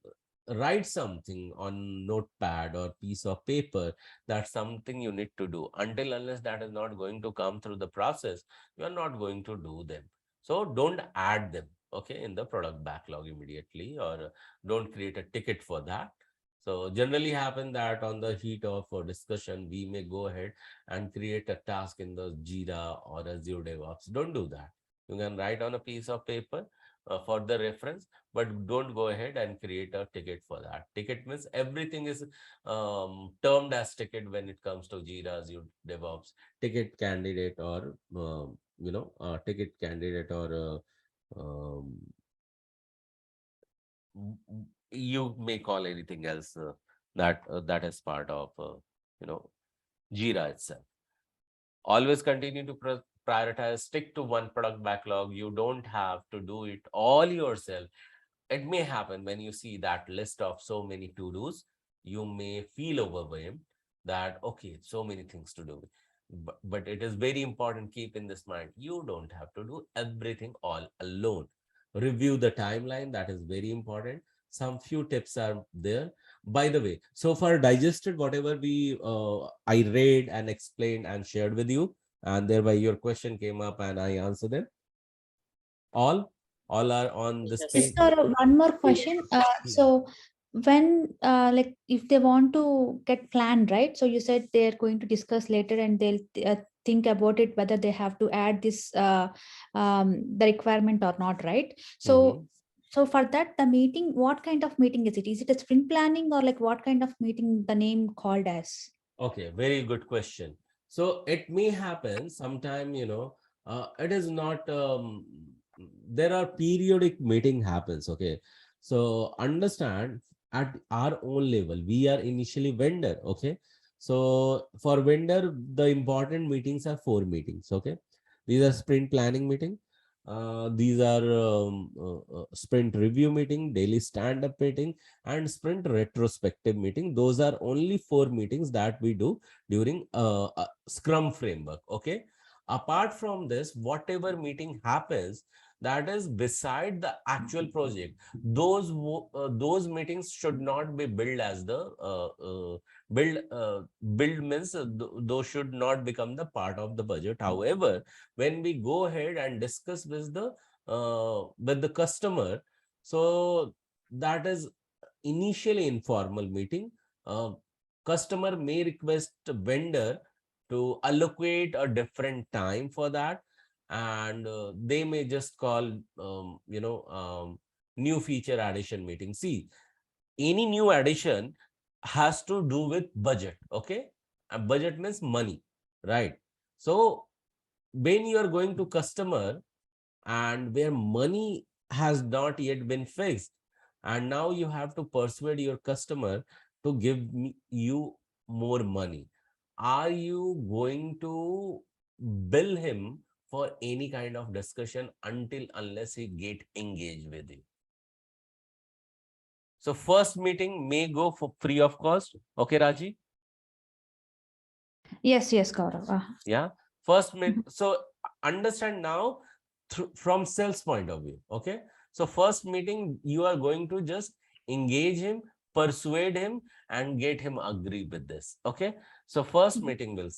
S1: write something on notepad or piece of paper. That's something you need to do. Until unless that is not going to come through the process, you are not going to do them. So don't add them. okay, in the product backlog immediately, or don't create a ticket for that. So generally happen that on the heat of a discussion, we may go ahead and create a task in the Jira or Azure DevOps. Don't do that. You can write on a piece of paper for the reference, but don't go ahead and create a ticket for that. Ticket means everything is termed as ticket when it comes to Jira, Azure DevOps, ticket candidate, or ticket candidate, or you may call anything else that is part of you know Jira itself. Always continue to prioritize, stick to one product backlog. You don't have to do it all yourself. It may happen when you see that list of so many to-dos, you may feel overwhelmed that, okay, so many things to do. But it is very important, keep in this mind, you don't have to do everything all alone. Review the timeline, that is very important. Some few tips are there. By the way, so far digested whatever I read and explained and shared with you, and thereby your question came up and I answered them. All are on this
S3: Yes,
S1: page.
S3: sir, one more question. So when like if they want to get planned, right? So you said they're going to discuss later and they'll think about it whether they have to add this the requirement or not, right? So so for that, the meeting, what kind of meeting is it? Is it a sprint planning or like what kind of meeting the name called as?
S1: Okay, very good question. So it may happen sometime, it is not, there are periodic meeting happens, okay? So understand, at our own level, we are initially vendor, okay? So for vendor, the important meetings are 4 meetings, okay? These are sprint planning meeting. These are sprint review meeting, daily stand-up meeting, and sprint retrospective meeting. Those are only 4 meetings that we do during a Scrum framework. Okay. Apart from this, whatever meeting happens, that is beside the actual project, those meetings should not be billed as the build means those should not become the part of the budget. However, when we go ahead and discuss with the customer, so that is initially informal meeting. Customer may request vendor to allocate a different time for that, and they may just call new feature addition meeting. See, any new addition has to do with budget, okay? And budget means money, right? So when you are going to customer and where money has not yet been fixed, and now you have to persuade your customer to you more money, are you going to bill him for any kind of discussion until unless he get engaged with you? So first meeting may go for free of cost, okay, Raji?
S3: Yes, yes, Gaurav.
S1: Yeah, first meet. So understand now from sales point of view, okay? So first meeting, you are going to just engage him, persuade him, and get him agree with this, okay? So first meeting will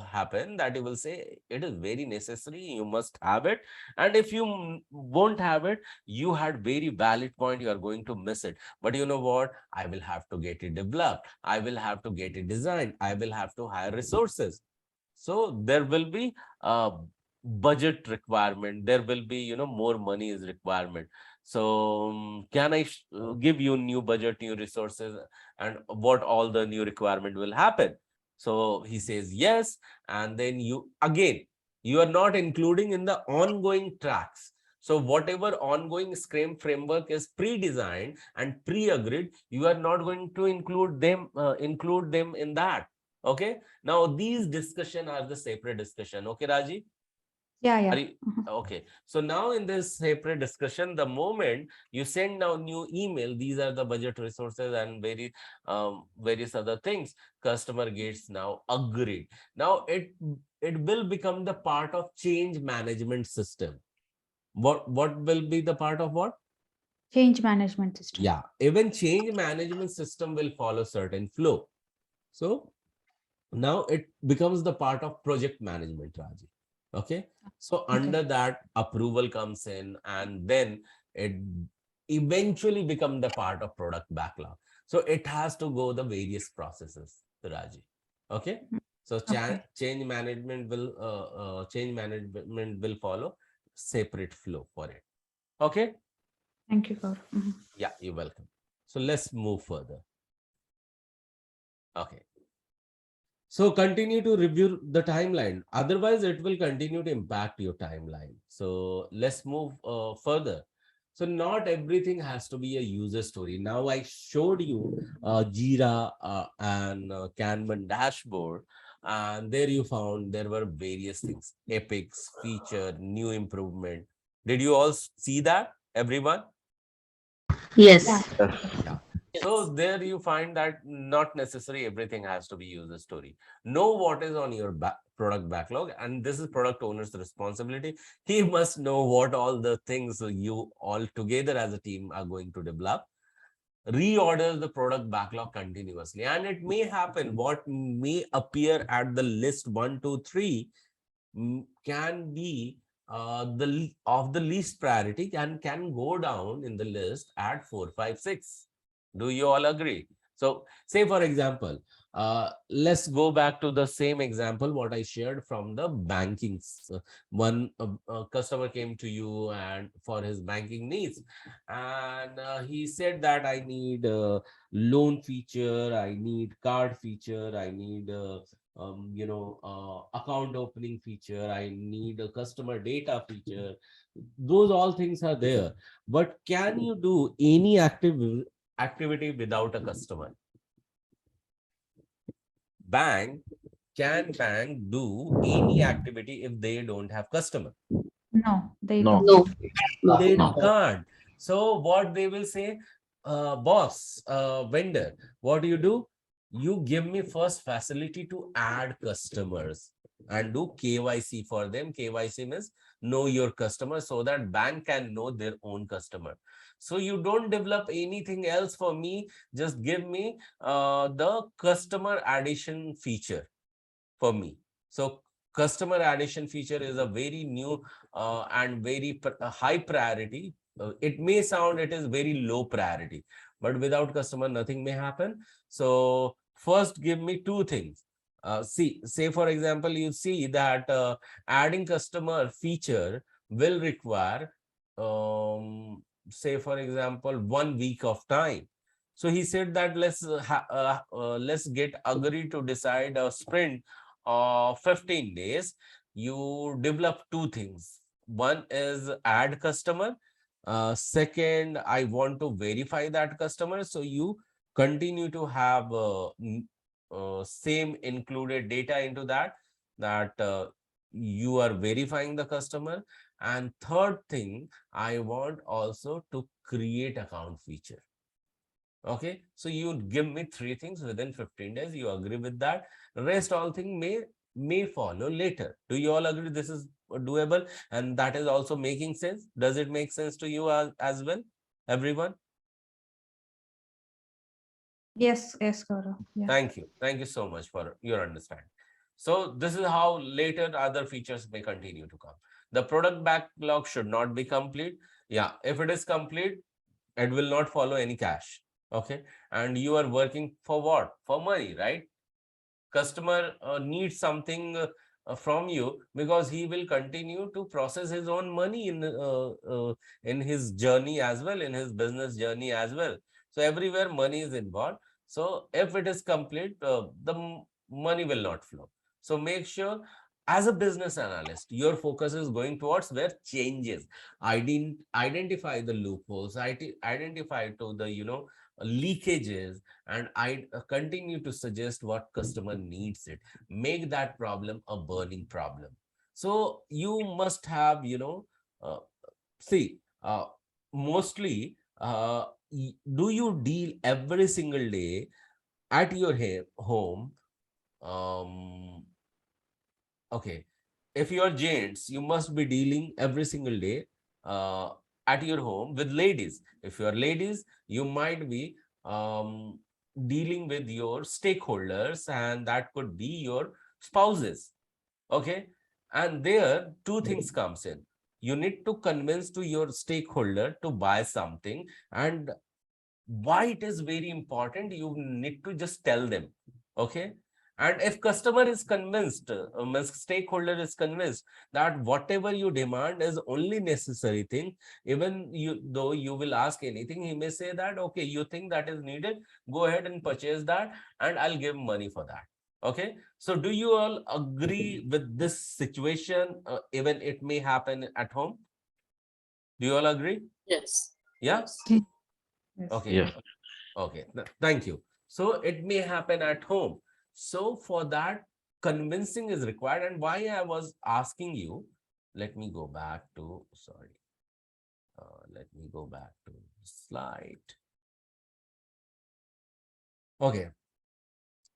S1: happen, that you will say it is very necessary, you must have it, and if you won't have it, you had very valid point, you are going to miss it. But you know what, I will have to get it developed, I will have to get it designed, I will have to hire resources. So there will be a budget requirement, there will be more money is requirement. So can I give you new budget, new resources, and what all the new requirement will happen? So he says yes, and then you are not including in the ongoing tracks. So whatever ongoing Scrum framework is pre-designed and pre-agreed, you are not going to include them in that. Okay. Now these discussion are the separate discussion. Okay, Raji?
S3: Yeah, yeah.
S1: Are you, okay. So now in this separate discussion, the moment you send now new email, these are the budget resources and various other things, customer gets now agreed. Now it will become the part of change management system. What will be the part of what?
S3: Change management system.
S1: Yeah, even change management system will follow certain flow. So now it becomes the part of project management, Raji. Okay. So under that, approval comes in, and then it eventually become the part of product backlog. So it has to go the various processes, Raji. Okay. So
S3: Okay.
S1: change management will follow separate flow for it. Okay.
S3: Thank you, Gaurav.
S1: Yeah, you're welcome. So let's move further. Okay. So continue to review the timeline. Otherwise, it will continue to impact your timeline. So let's move further. So not everything has to be a user story. Now I showed you Jira and Kanban dashboard, and there you found there were various things: epics, feature, new improvement. Did you all see that, everyone?
S3: Yeah.
S4: Yes.
S1: Yeah. So
S6: Yes.
S1: there you find that not necessarily everything has to be user story. Know what is on your product backlog, and this is product owner's responsibility. He must know what all the things you all together as a team are going to develop. Reorder the product backlog continuously, and it may happen what may appear at the list 1, 2, 3 can be of the least priority and can go down in the list at 4, 5, 6. Do you all agree? So say for example, let's go back to the same example what I shared from the banking. One customer came to you and for his banking needs, and he said that I need loan feature, I need card feature, I need account opening feature, I need a customer data feature. Those all things are there, but can you do any activity without a customer? Bank can bank do any activity if they don't have customer?
S3: No, they
S7: No.
S3: don't.
S4: No.
S1: They
S7: No.
S1: can't. So what they will say, boss, vendor, what do? You give me first facility to add customers and do KYC for them. KYC means know your customer, so that bank can know their own customer. So you don't develop anything else for me. Just give me the customer addition feature for me. So customer addition feature is a very new and very high priority. It may sound it is very low priority, but without customer, nothing may happen. So first give me two things. Say for example, you see that adding customer feature will require, say for example, 1 week of time. So he said that let's get agree to decide a sprint 15 days. You develop two things. One is add customer. Second, I want to verify that customer. So you continue to have same included data into that you are verifying the customer. And third thing, I want also to create account feature. Okay, so you give me three things within 15 days. You agree with that? Rest all thing may follow later. Do you all agree this is doable and that is also making sense? Does it make sense to you as well, everyone?
S3: Yes, Gaurav. Yeah.
S1: Thank you so much for your understanding. So this is how later other features may continue to come. The product backlog should not be complete. Yeah, if it is complete, it will not follow any cash. Okay, and you are working for what? For money, right? Customer needs something from you because he will continue to process his own money in his journey as well, in his business journey as well. So everywhere money is involved. So if it is complete, money will not flow. So make sure, as a business analyst, your focus is going towards where changes. Identify the loopholes, identify to the leakages, and I continue to suggest what customer needs it. Make that problem a burning problem. So you must have, uh, see, mostly, do you deal every single day at your home? Um, okay, if you are gents, you must be dealing every single day uh, at your home with ladies. If you are ladies, you might be dealing with your stakeholders, and that could be your spouses. Okay, And there two things comes in. You need to convince to your stakeholder to buy something, and why it is very important, you need to just tell them. Okay. And if customer is convinced, stakeholder is convinced that whatever you demand is only necessary thing, even you though you will ask anything, he may say that, okay, you think that is needed, go ahead and purchase that, and I'll give money for that. Okay. So do you all agree with this situation? Even it may happen at home. Do you all agree?
S6: Yes.
S1: Yeah.
S6: Yes.
S1: Okay.
S7: Yes.
S1: Okay, thank you. So it may happen at home. So for that, convincing is required. And why I was asking you, let me go back to, sorry. Let me go back to slide. Okay.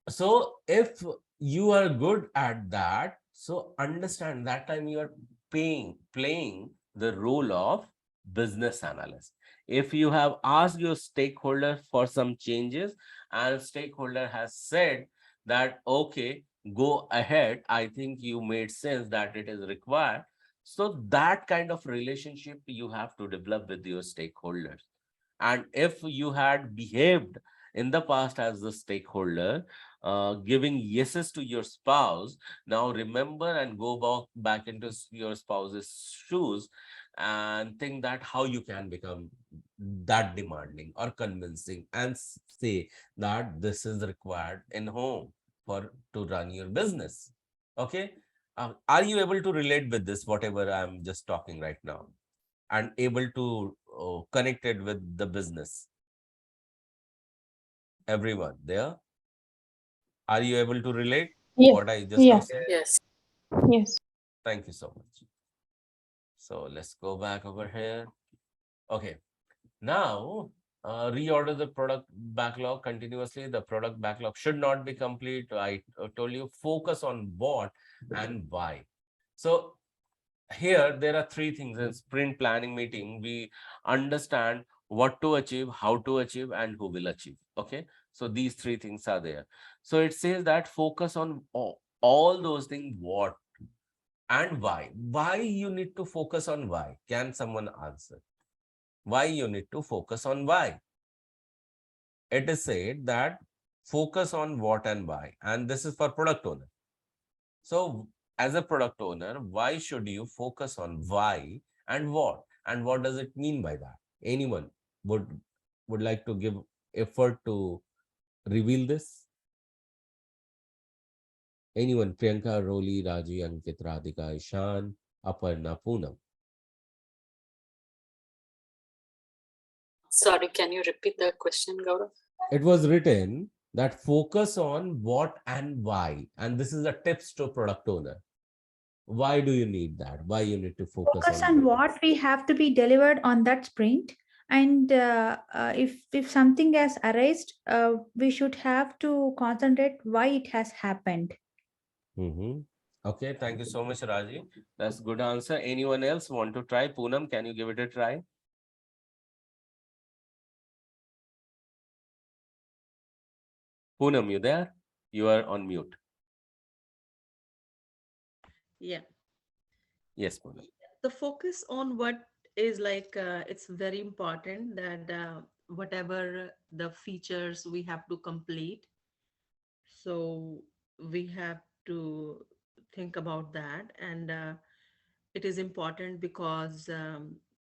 S1: So if you are good at that, so understand that time you are playing the role of business analyst. If you have asked your stakeholder for some changes and stakeholder has said that, okay, go ahead, I think you made sense that it is required. So that kind of relationship you have to develop with your stakeholders. And if you had behaved in the past as the stakeholder, giving yeses to your spouse, now remember and go back into your spouse's shoes and think that how you can become that demanding or convincing and say that this is required in home for to run your business. Okay. Are you able to relate with this, whatever I'm just talking right now, and able to connect it with the business? Everyone there? Are you able to relate
S2: Yes.
S1: what I just now
S2: Yes.
S1: said?
S6: Yes.
S2: Yes.
S1: Thank you so much. So let's go back over here. Okay. Now, reorder the product backlog continuously. The product backlog should not be complete. I told you, focus on what and why. So here there are three things in sprint planning meeting. We understand what to achieve, how to achieve, and who will achieve. Okay. So these three things are there. So it says that focus on all those things, what and why. Why you need to focus on why? Can someone answer? Why you need to focus on why? It is said that focus on what and why, and this is for product owner. So as a product owner, why should you focus on why and what? And what does it mean by that? Anyone would like to give effort to reveal this? Anyone? Priyanka, Roli, Raji, Ankit, Radhika, Ishan, Aparna, Poonam.
S6: Sorry, can you repeat the question, Gaurav?
S1: It was written that focus on what and why. And this is a tips to product owner. Why do you need that? Why you need to
S3: Focus on what we have to be delivered on that sprint. And if something has arisen, we should have to concentrate why it has happened.
S1: Okay, thank you so much, Raji. That's good answer. Anyone else want to try? Poonam, can you give it a try? Poonam, you there? You are on mute.
S8: Yeah,
S1: Yes, Poonam.
S8: the focus on what is like it's very important that whatever the features we have to complete, so we have to think about that. And it is important because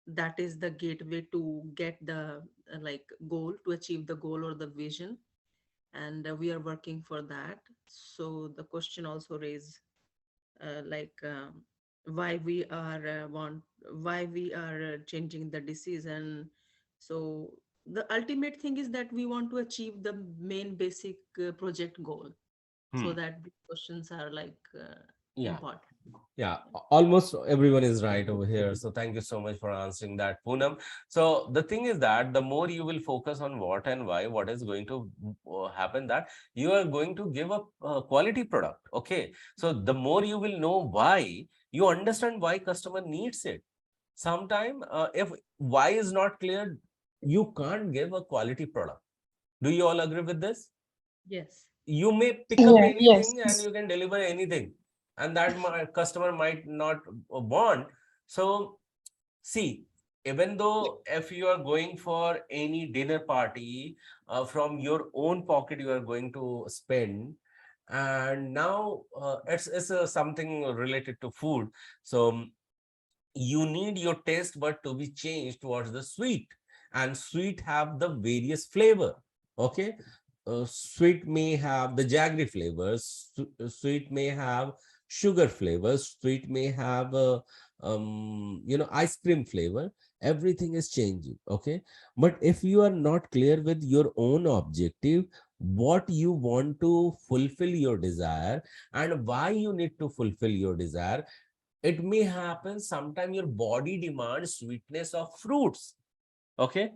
S8: that is the gateway to get the like goal, to achieve the goal or the vision. And we are working for that. So the question also raised like why we are why we are changing the decision. So the ultimate thing is that we want to achieve the main basic project goal. So that the questions are like
S1: Yeah.
S8: important.
S1: Yeah, almost everyone is right over here. So thank you so much for answering that, Poonam. So the thing is that the more you will focus on what and why, what is going to happen, that you are going to give a quality product. Okay. So the more you will know why, you understand why customer needs it. Sometime if why is not clear, you can't give a quality product. Do you all agree with this?
S8: Yes.
S1: You may pick up
S2: Yes.
S1: anything and you can deliver anything, and that my customer might not want. So see, even though if you are going for any dinner party, from your own pocket you are going to spend, and now it's something related to food. So you need your taste bud to be changed towards the sweet, and sweet have the various flavor. Okay, sweet may have the jaggery flavors, sweet may have sugar flavors, sweet may have ice cream flavor. Everything is changing. Okay, but if you are not clear with your own objective, what you want to fulfill your desire, and why you need to fulfill your desire, it may happen sometime your body demands sweetness of fruits. Okay,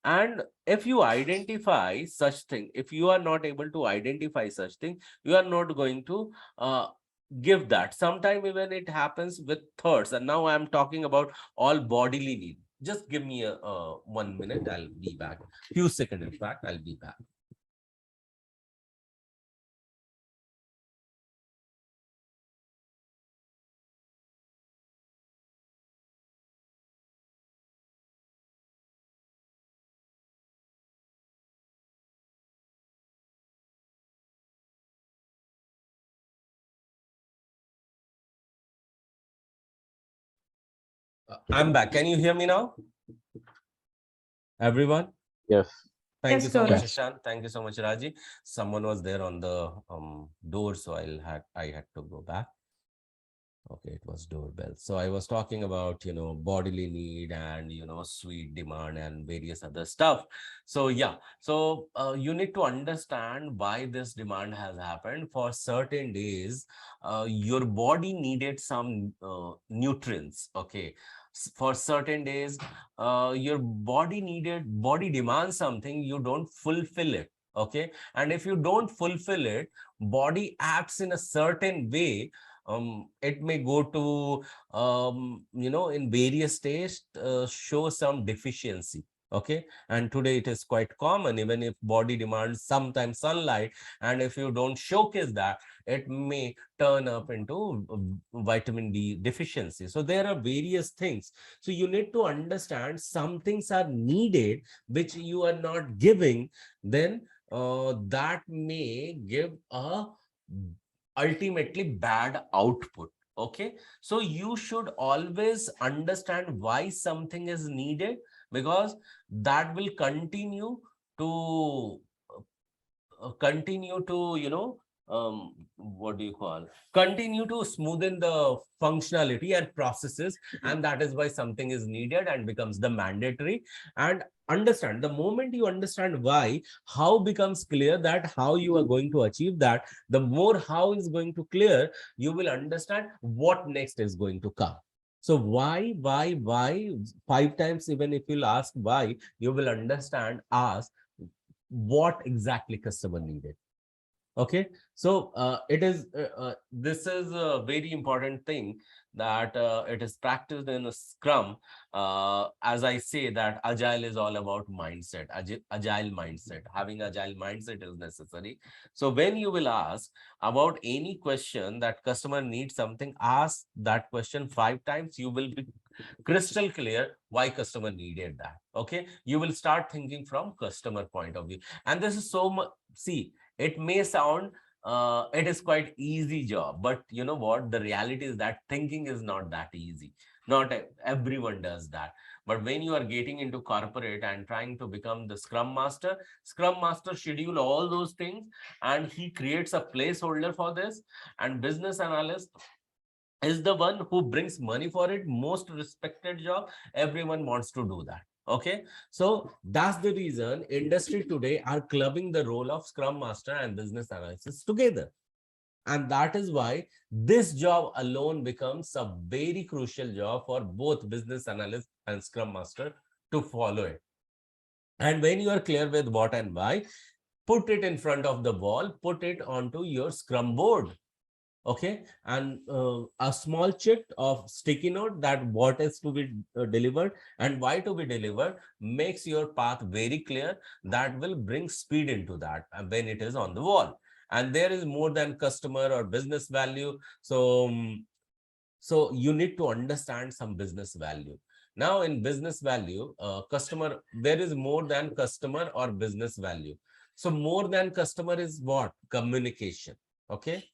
S1: and if you identify such thing, if you are not able to identify such thing, you are not going to give that. Sometime even it happens with thirds, and now I am talking about all bodily need. Just give me a 1 minute, I'll be back. Few seconds, in fact, I'll be back. I'm back. Can you hear me now, everyone?
S7: Yes.
S1: Thank
S2: Yes,
S1: you so much,
S2: Gaurav.
S5: Yes.
S1: Ishan. Thank you so much, Raji. Someone was there on the door, so I had to go back. Okay, it was doorbell. So I was talking about, bodily need and, sweet demand and various other stuff. So yeah, so you need to understand why this demand has happened. For certain days, your body needed some nutrients. Okay. For certain days, your body demands something, you don't fulfill it. Okay. And if you don't fulfill it, body acts in a certain way. It may go to in various states, show some deficiency. Okay, and today it is quite common, even if body demands sometimes sunlight, and if you don't showcase that, it may turn up into vitamin D deficiency. So there are various things. So you need to understand some things are needed which you are not giving, then that may give a ultimately bad output. Okay, so you should always understand why something is needed, because that will to continue to what do you call, continue to smoothen the functionality and processes, and that is why something is needed and becomes the mandatory. And understand, the moment you understand why, how becomes clear that how you are going to achieve that. The more how is going to clear, you will understand what next is going to come. So why 5 times, even if you'll ask why, you will understand, ask what exactly customer needed. Okay, so this is a very important thing, that it is practiced in a scrum. As I say that agile is all about mindset, agile mindset. Having agile mindset is necessary. So when you will ask about any question that customer needs something, ask that question 5 times. You will be crystal clear why customer needed that. Okay, you will start thinking from customer point of view. And this is so much, see, it may sound it is quite easy job, but you know what, the reality is that thinking is not that easy. Not everyone does that. But when you are getting into corporate and trying to become the scrum master schedule all those things, and he creates a placeholder for this, and business analyst is the one who brings money for it. Most respected job, everyone wants to do that. Okay, so that's the reason industry today are clubbing the role of scrum master and business analysis together. And that is why this job alone becomes a very crucial job for both business analyst and scrum master to follow it. And when you are clear with what and why, put it in front of the wall, put it onto your scrum board. Okay, and a small chit of sticky note that what is to be delivered and why to be delivered makes your path very clear. That will bring speed into that when it is on the wall. and there is more than customer or business value. So so you need to understand some business value. Now in business value, customer, there is more than customer or business value. So more than customer is what? Communication. Okay.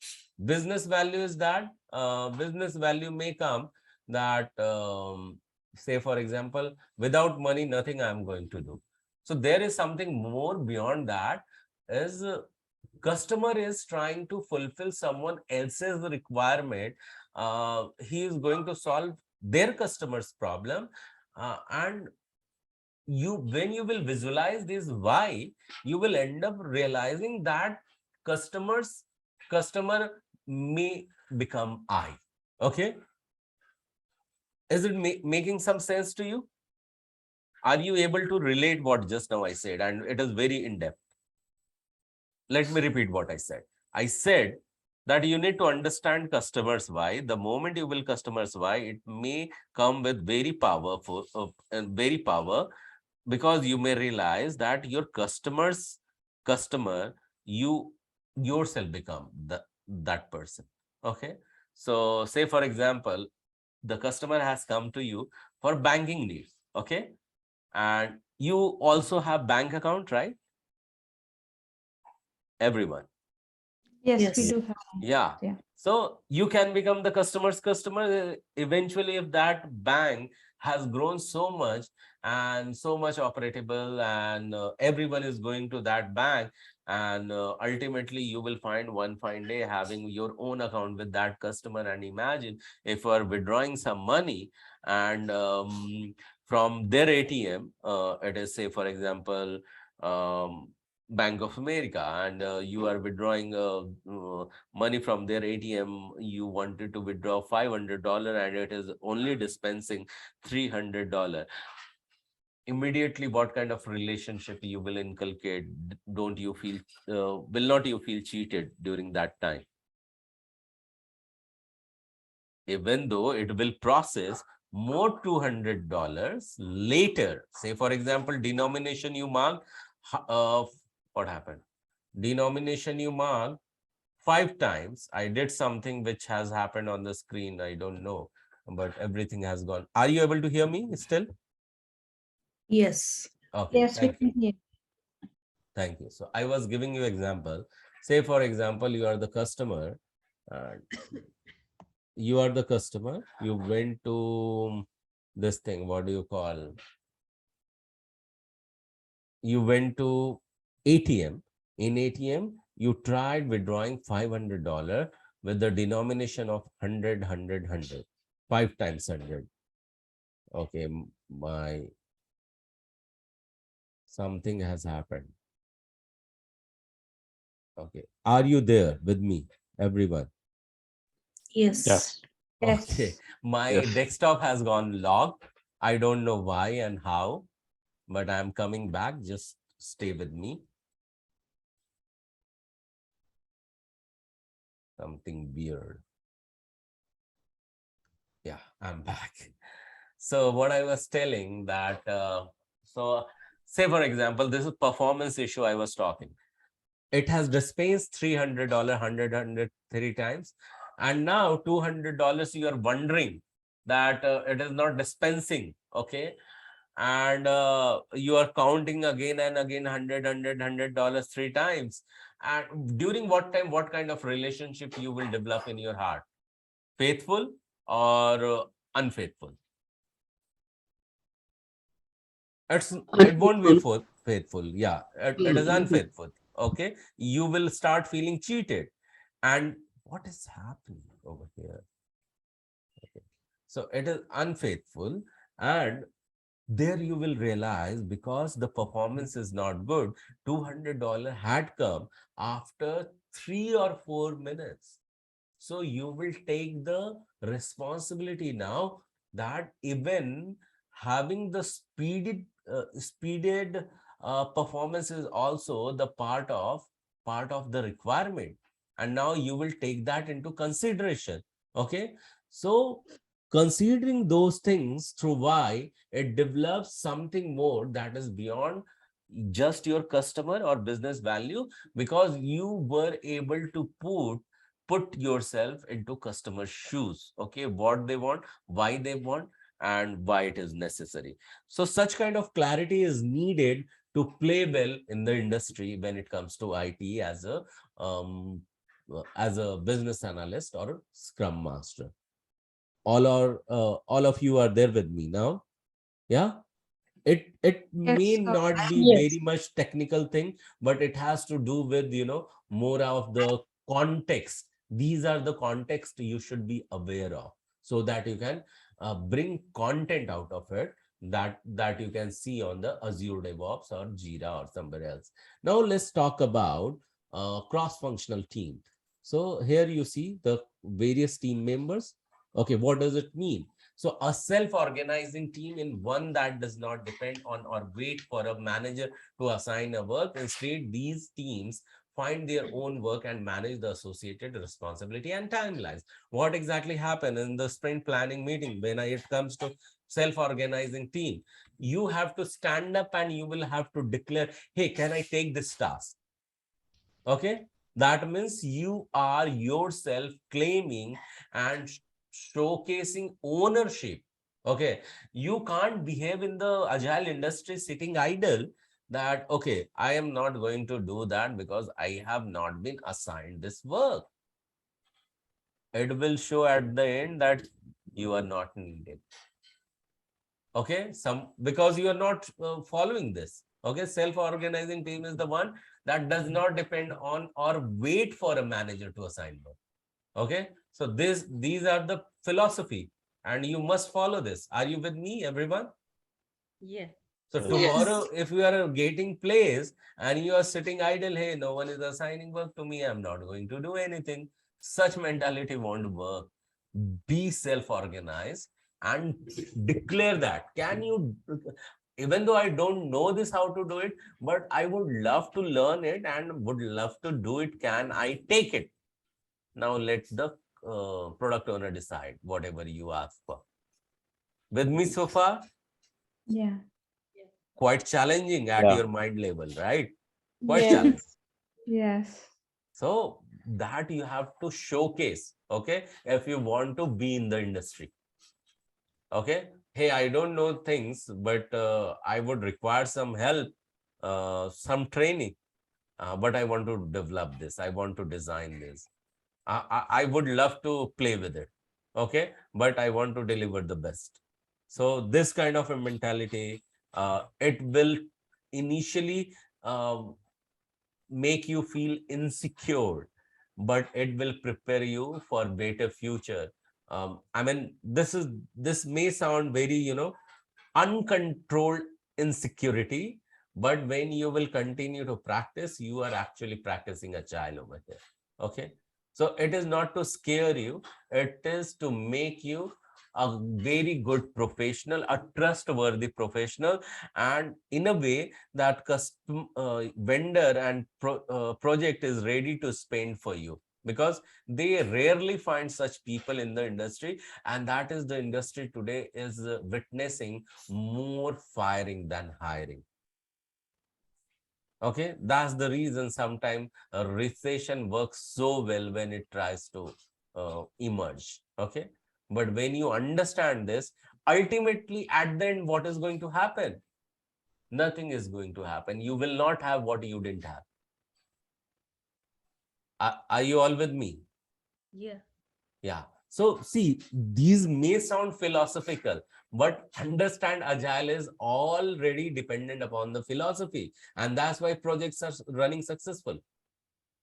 S1: Business value is that business value may come that say for example, without money, nothing I am going to do. So there is something more beyond that, is customer is trying to fulfill someone else's requirement. He is going to solve their customer's problem, and you, when you will visualize this why, you will end up realizing that customer may become I. Okay, is it making some sense to you? Are you able to relate what just now I said? And it is very in depth. Let me repeat what I said. I said that you need to understand customers why. The moment you will customers why, it may come with very powerful and very power, because you may realize that your customer, you yourself become that person. Okay. So say for example, the customer has come to you for banking needs. Okay. And you also have bank account, right? Everyone.
S2: Yes, we
S4: Yes.
S2: do have.
S1: Yeah.
S3: Yeah.
S1: So you can become the customer's customer. Eventually, if that bank has grown so much and so much operable, and everyone is going to that bank, and ultimately you will find one fine day having your own account with that customer. And imagine if you are withdrawing some money, and from their ATM, it is say for example, Bank of America, and you are withdrawing money from their ATM. You wanted to withdraw $500, and it is only dispensing $300. Immediately, what kind of relationship you will inculcate? Don't you feel, will not you feel cheated during that time? Even though it will process more $200 later. Say, for example, denomination you mark, what happened? Denomination you mark 5 times. I did something which has happened on the screen. I don't know, but everything has gone. Are you able to hear me still?
S4: Yes.
S1: Okay,
S2: Yes, we
S1: thank you.
S2: can hear.
S1: Thank you. So I was giving you example. Say, for example, you are the customer. And you are the customer. You went to this thing. What do you call? You went to ATM. In ATM, you tried withdrawing $500 with the denomination of 100, 100, 100. 5 times 100. Okay, my something has happened. Okay, are you there with me, everyone?
S4: Yes.
S5: Yes.
S1: Okay,
S2: Yes.
S1: my
S5: Yes.
S1: desktop has gone locked. I don't know why and how, but I'm coming back. Just stay with me. Something weird. Yeah, I'm back. So what I was telling that, so say for example, this is performance issue I was talking. It has dispensed $300, 100, 3 times. And now $200, you are wondering that it is not dispensing. Okay. And you are counting again and again, $100, 3 times. And during what time, what kind of relationship you will develop in your heart? Faithful or unfaithful? It won't be
S4: Unfaithful.
S1: faithful. Yeah, it is
S4: Mhm.
S1: unfaithful. Okay, you will start feeling cheated. And what is happening over here? Okay, so it is unfaithful, and there you will realize, because the performance is not good, $200 had come after 3 or 4 minutes. So you will take the responsibility now, that even having the speeded performance is also the part of the requirement, and now you will take that into consideration. Okay, so considering those things through why, it develops something more that is beyond just your customer or business value, because you were able to put yourself into customer shoes. Okay, what they want, why they want, and why it is necessary. So such kind of clarity is needed to play well in the industry when it comes to IT um, as a business analyst or a scrum master. All of you are there with me now? Yeah. It may
S2: Yes, sir.
S1: not be
S4: Yes.
S1: very much technical thing, but it has to do with more of the context. These are the context you should be aware of, so that you can bring content out of it, that you can see on the Azure DevOps or Jira or somewhere else. Now let's talk about cross-functional team. So here you see the various team members. Okay, what does it mean? So a self-organizing team in one that does not depend on or wait for a manager to assign a work. Instead, these teams find their own work and manage the associated responsibility and timelines. What exactly happened in the sprint planning meeting when it comes to self-organizing team? You have to stand up and you will have to declare, hey, can I take this task? Okay, that means you are yourself claiming and showcasing ownership. Okay, you can't behave in the agile industry sitting idle, that okay, I am not going to do that because I have not been assigned this work. It will show at the end that you are not needed. Okay, because you are not following this. Okay, self-organizing team is the one that does not depend on or wait for a manager to assign work. Okay, so these are the philosophy, and you must follow this. Are you with me, everyone?
S8: Yeah.
S1: So tomorrow, if you are getting placed and you are sitting idle, hey, no one is assigning work to me, I'm not going to do anything. Such mentality won't work. Be self-organized and declare that. Can you, even though I don't know this how to do it, but I would love to learn it and would love to do it. Can I take it? Now let the product owner decide whatever you ask for. With me so far?
S3: Yeah.
S1: Quite challenging at
S5: Yeah.
S1: your mind level, right? Quite
S2: Yes.
S1: challenging.
S3: Yes.
S1: So that you have to showcase, okay, if you want to be in the industry. Okay, hey, I don't know things, but I would require some help, some training, but I want to develop this, I want to design this. I would love to play with it, okay, but I want to deliver the best. So this kind of a mentality, it will initially make you feel insecure, but it will prepare you for better future. I mean, this may sound very, uncontrolled insecurity, but when you will continue to practice, you are actually practicing agile over here. Okay, so it is not to scare you, it is to make you a very good professional, a trustworthy professional, and in a way that custom vendor and project is ready to spend for you, because they rarely find such people in the industry, and that is the industry today is witnessing more firing than hiring. Okay, that's the reason sometimes a recession works so well when it tries to emerge. Okay, but when you understand this, ultimately at the end, what is going to happen? Nothing is going to happen. You will not have what you didn't have. Are you all with me?
S8: Yeah.
S1: Yeah. So see, these may sound philosophical, but understand agile is already dependent upon the philosophy, and that's why projects are running successful.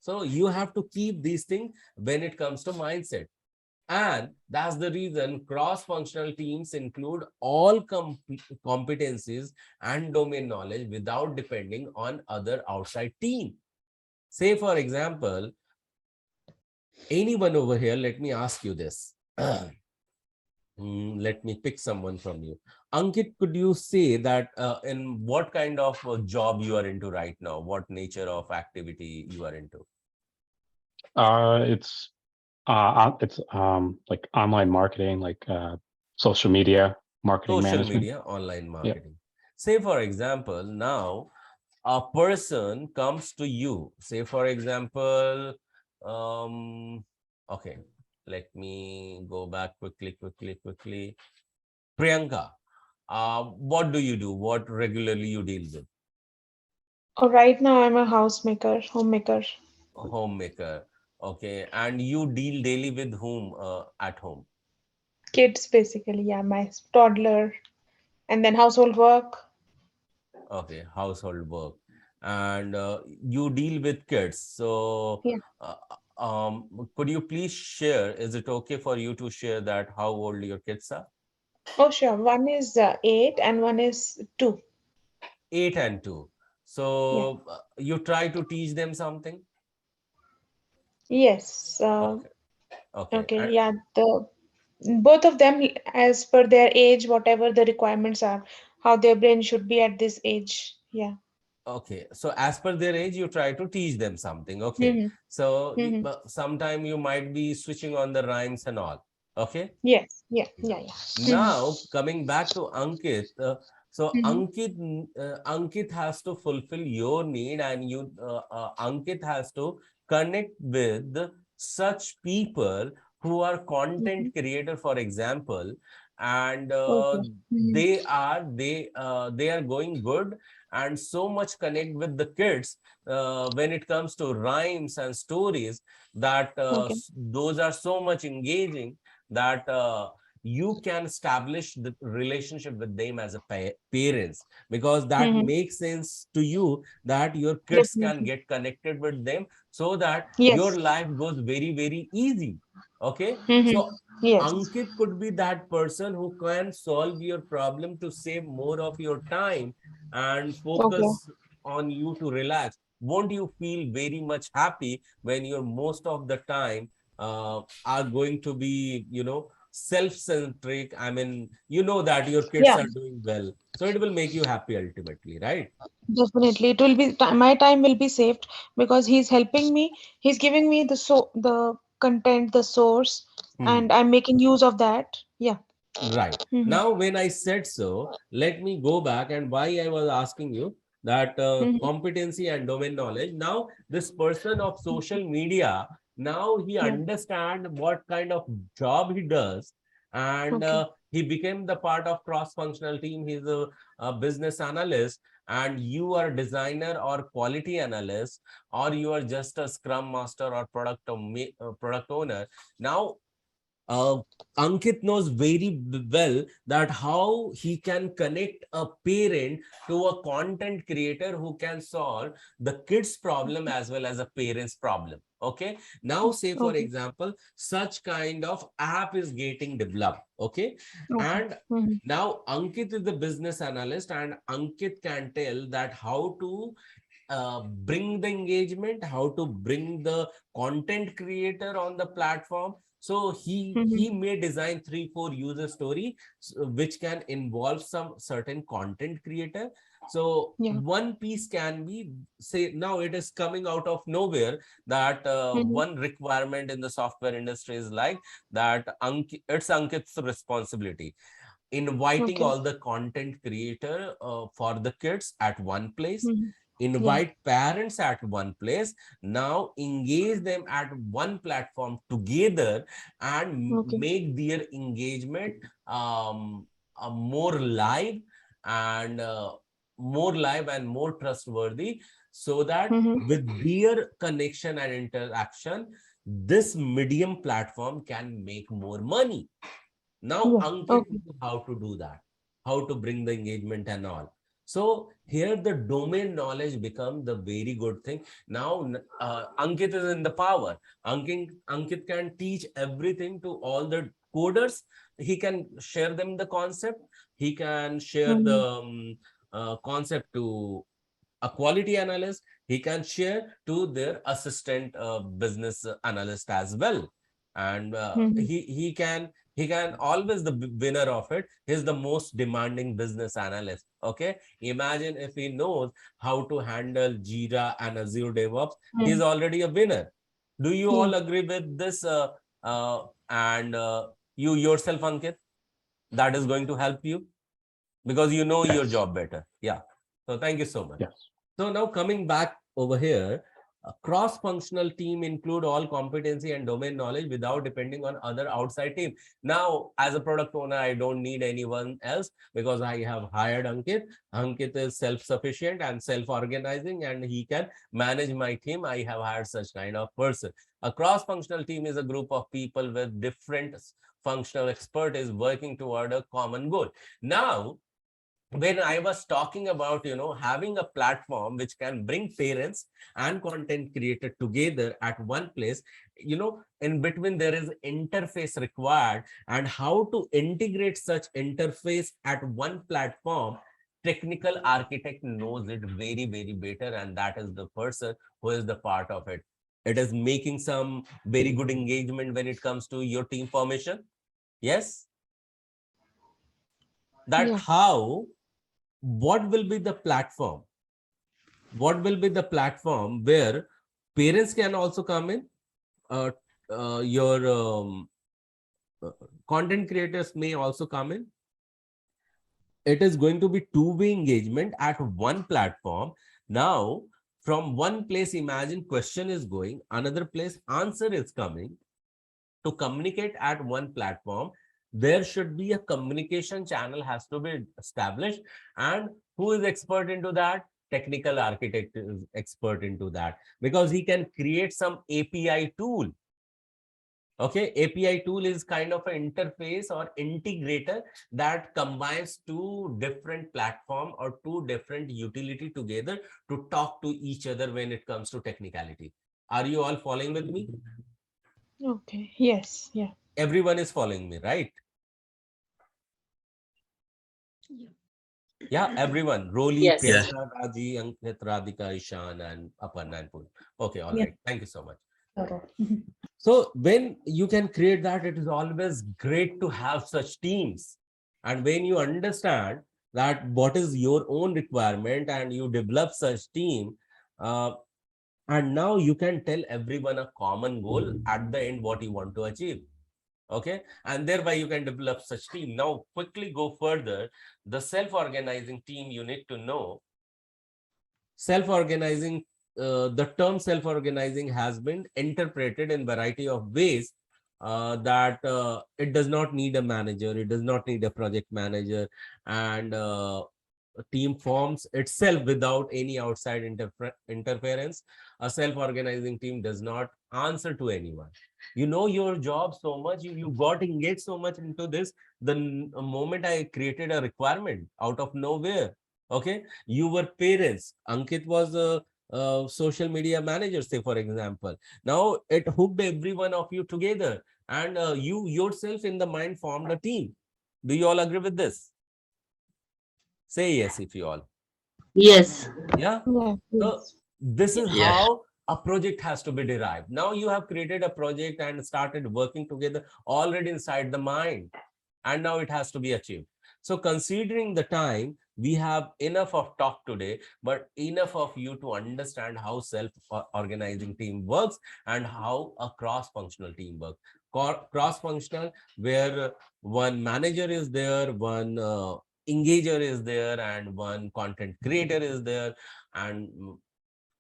S1: So you have to keep these things when it comes to mindset. And that's the reason cross-functional teams include all competencies and domain knowledge without depending on other outside team. Say, for example, anyone over here, let me ask you this. Let me pick someone from you. Ankit, could you say that in what kind of job you are into right now? What nature of activity you are into?
S5: It's like online marketing, like social media marketing
S1: Social
S5: management.
S1: media, online
S5: Yeah.
S1: marketing. Say, for example, now a person comes to you, say for example, okay, let me go back quickly. Priyanka, what do you do? What regularly you deal with?
S2: Oh, right now I'm a housemaker, homemaker.
S1: Homemaker. Okay, and you deal daily with whom at home?
S2: Kids basically, yeah, my toddler, and then household work.
S1: Okay, household work, and you deal with kids. So,
S2: Yeah.
S1: could you please share? Is it okay for you to share that how old your kids are?
S2: Oh, sure. One is 8 and one is 2.
S1: 8 and 2.
S2: Yeah.
S1: So you try to teach them something.
S2: Yes.
S1: Okay, okay,
S2: Okay.
S1: and
S2: Yeah. The both of them, as per their age, whatever the requirements are, how their brain should be at this age. Yeah.
S1: okay. So as per their age, you try to teach them something. Okay.
S2: Mm-hmm.
S1: So
S2: Mm-hmm.
S1: sometime you might be switching on the rhymes and all. Okay.
S2: Yes. Yeah.
S1: Yeah.
S2: Yeah. Yeah. Mm-hmm.
S1: Now coming back to Ankit, so
S2: Mm-hmm.
S1: Ankit has to fulfill your need, and Ankit has to connect with such people who are
S2: Mm-hmm.
S1: content creator, for example, and
S2: Okay. Mm-hmm.
S1: they are going good and so much connect with the kids when it comes to rhymes and stories that
S2: Okay.
S1: those are so much engaging that you can establish the relationship with them as a parents, because that
S2: Mm-hmm.
S1: makes sense to you that your kids can
S2: Definitely.
S1: get connected with them, so that your
S2: Yes.
S1: life goes very easy. Okay,
S2: Mm-hmm.
S1: so
S2: Yes.
S1: Ankit could be that person who can solve your problem to save more of your time and
S2: Okay.
S1: focus on you to relax. Won't you feel very much happy when you're most of the time are going to be, self-centric? I mean, you know that your kids
S2: Yeah.
S1: are doing well. So it will make you happy ultimately, right?
S2: Definitely, it will be my time will be saved because he's helping me. He's giving me the content, the source,
S1: Mhm.
S2: and I'm making use of that. Yeah.
S1: Right.
S2: Mm-hmm.
S1: Now, when I said so, let me go back and why I was asking you that
S2: Mm-hmm.
S1: competency and domain knowledge. Now, this person of social media, now he
S2: Yeah.
S1: understand what kind of job he does, and
S2: Okay.
S1: he became the part of cross-functional team. He's a business analyst, and you are designer or quality analyst, or you are just a scrum master or product owner. Now uh, Ankit knows very well that how he can connect a parent to a content creator who can solve the kids problem as well as a parent's problem. Okay, now say for
S2: Okay.
S1: example such kind of app is getting developed. Okay,
S2: Okay.
S1: and
S2: Mm-hmm.
S1: now Ankit is the business analyst, and Ankit can tell that how to bring the engagement, how to bring the content creator on the platform. So
S2: Mm-hmm.
S1: he may design 3 4 user story which can involve some certain content creator. So
S2: Yeah.
S1: one piece can be, say now it is coming out of nowhere that
S2: Mm-hmm.
S1: one requirement in the software industry is like that it's Ankit's responsibility inviting
S2: Okay.
S1: all the content creator for the kids at one place,
S2: Mm-hmm. Yeah.
S1: invite parents at one place, now engage them at one platform together and
S2: Okay.
S1: make their engagement more live and more trustworthy, so that
S2: Mm-hmm.
S1: with their connection and interaction this medium platform can make more money. Now
S2: Yeah.
S1: Ankit
S2: Okay.
S1: knows how to do that, how to bring the engagement and all. So here the domain knowledge become the very good thing. Now Ankit is in the power. Ankit can teach everything to all the coders. He can share them the concept. He can share
S2: Mm-hmm.
S1: the concept to a quality analyst. He can share to their assistant business analyst as well, and
S2: Mm-hmm.
S1: he can always the winner of it. He's the most demanding business analyst. Okay, imagine if he knows how to handle Jira and Azure DevOps, he's
S2: Mm.
S1: already a winner. Do you
S2: Yeah.
S1: all agree with this? And you yourself, Ankit, that is going to help you because you know your job better. Yeah. So thank you so much.
S5: Yes.
S1: So now coming back over here, a cross-functional team include all competency and domain knowledge without depending on other outside team. Now, as a product owner, I don't need anyone else because I have hired Ankit. Ankit is self-sufficient and self-organizing, and he can manage my team. I have hired such kind of person. A cross-functional team is a group of people with different functional expertise working toward a common goal. Now, when I was talking about, having a platform which can bring parents and content creator together at one place, in between there is interface required, and how to integrate such interface at one platform, technical architect knows it very, very better, and that is the person who is the part of it. It is making some very good engagement when it comes to your team formation. Yes, that
S2: Yeah.
S1: how what will be the platform? What will be the platform where parents can also come in? Uh, your uh, content creators may also come in. It is going to be two-way engagement at one platform. Now, from one place, imagine question is going, another place answer is coming. To communicate at one platform, there should be a communication channel has to be established. And who is expert into that? Technical architect is expert into that, because he can create some API tool. Okay, API tool is kind of an interface or integrator that combines two different platform or two different utility together to talk to each other when it comes to technicality. Are you all following with me?
S2: Okay. Yes. Yeah.
S1: Everyone is following me, right?
S8: Yeah.
S1: Yeah, everyone. Roli,
S6: Yes.
S4: Yes.
S1: Priyanka, Raji, Ankit, Radhika, Ishan, and Aparna and Pul. Okay, all
S3: Yeah.
S1: right. Thank you so much.
S3: Mhm.
S1: So when you can create that, it is always great to have such teams. And when you understand that what is your own requirement and you develop such team, uh, and now you can tell everyone a common goal at the end what you want to achieve. Okay, and thereby you can develop such team. Now quickly go further. The self-organizing team, you need to know self-organizing. The term self-organizing has been interpreted in variety of ways, that it does not need a manager, it does not need a project manager, and a team forms itself without any outside interference. A self-organizing team does not answer to anyone. You know your job so much, you got engaged so much into this. The moment I created a requirement out of nowhere, okay, you were parents, Ankit was a social media manager, say for example. Now it hooked every one of you together, and you yourself in the mind formed a team. Do you all agree with this? Say yes if you all.
S4: Yes.
S1: Yeah.
S2: Yeah.
S1: So
S2: Yes.
S1: this is
S4: Yes.
S1: how a project has to be derived. Now you have created a project and started working together already inside the mind, and now it has to be achieved. So considering the time, we have enough of talk today, but enough of you to understand how self-organizing team works and how a cross-functional team works. Cross-functional, where one manager is there, one engager is there, and one content creator is there, and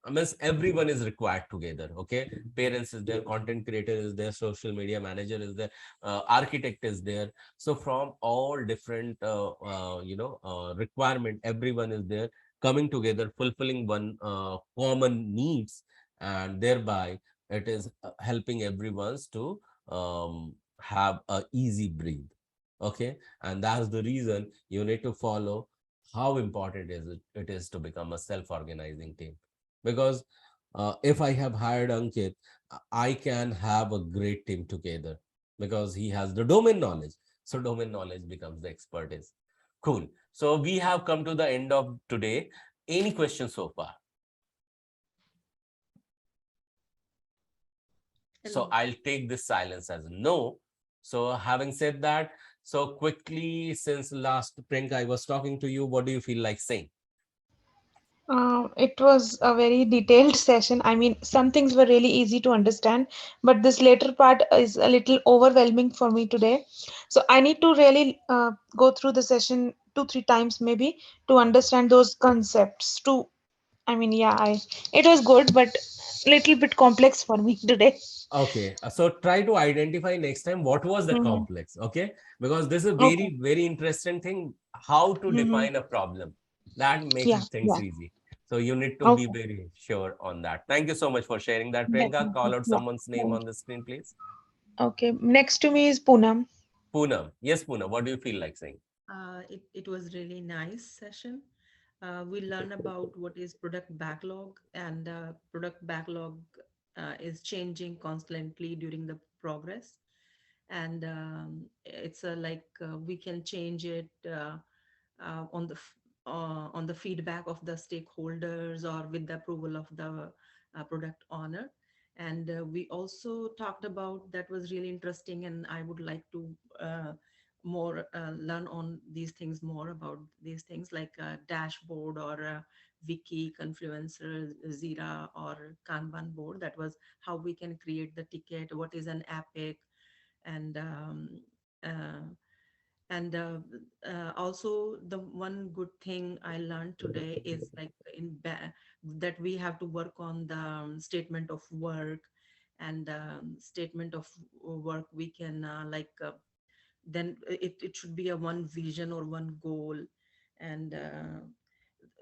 S1: I mean, everyone is required together. Okay, parents is there, content creator is there, social media manager is there, architect is there. So from all different requirement, everyone is there coming together, fulfilling one common needs, and thereby it is helping everyone's to have a easy breathe. Okay, and that's the reason you need to follow how important it is to become a self-organizing team. Because if I have hired Ankit, I can have a great team together because he has the domain knowledge. So domain knowledge becomes the expertise. Cool. So we have come to the end of today. Any questions so far? So
S8: Hello.
S1: I'll take this silence as a no. So having said that, so quickly, since last Prank I was talking to you, what do you feel like saying?
S2: It was a very detailed session. I mean, some things were really easy to understand, but this later part is a little overwhelming for me today. So I need to really go through the session two, three times maybe to understand those concepts, to I mean, yeah, it was good, but little bit complex for me today.
S1: Okay, so try to identify next time what was the
S2: Mm-hmm.
S1: complex, okay? Because this is a
S2: Okay.
S1: very interesting thing, how to
S2: Mm-hmm.
S1: define a problem. That makes
S2: Yeah,
S1: it things
S2: yeah.
S1: easy. So you need to be
S2: Okay.
S1: very sure on that. Thank you so much for sharing that, Priyanka. Call
S2: Definitely.
S1: out
S2: Yeah.
S1: someone's name
S2: Thank
S1: on the screen, please.
S2: you. Okay. Next to me is Poonam.
S1: Poonam. Yes, Poonam, what do you feel like saying?
S8: It was really nice session. We learn about what is product backlog, and product backlog is changing constantly during the progress. And it's like we can change it on the feedback of the stakeholders or with the approval of the product owner. And we also talked about, that was really interesting, and I would like to more learn on these things, more about these things like a dashboard or a wiki, confluencer, Zira, or Kanban board. That was how we can create the ticket, what is an epic. And uh, also, the one good thing I learned today is like that we have to work on the statement of work. And statement of work, we can then it should be a one vision or one goal. And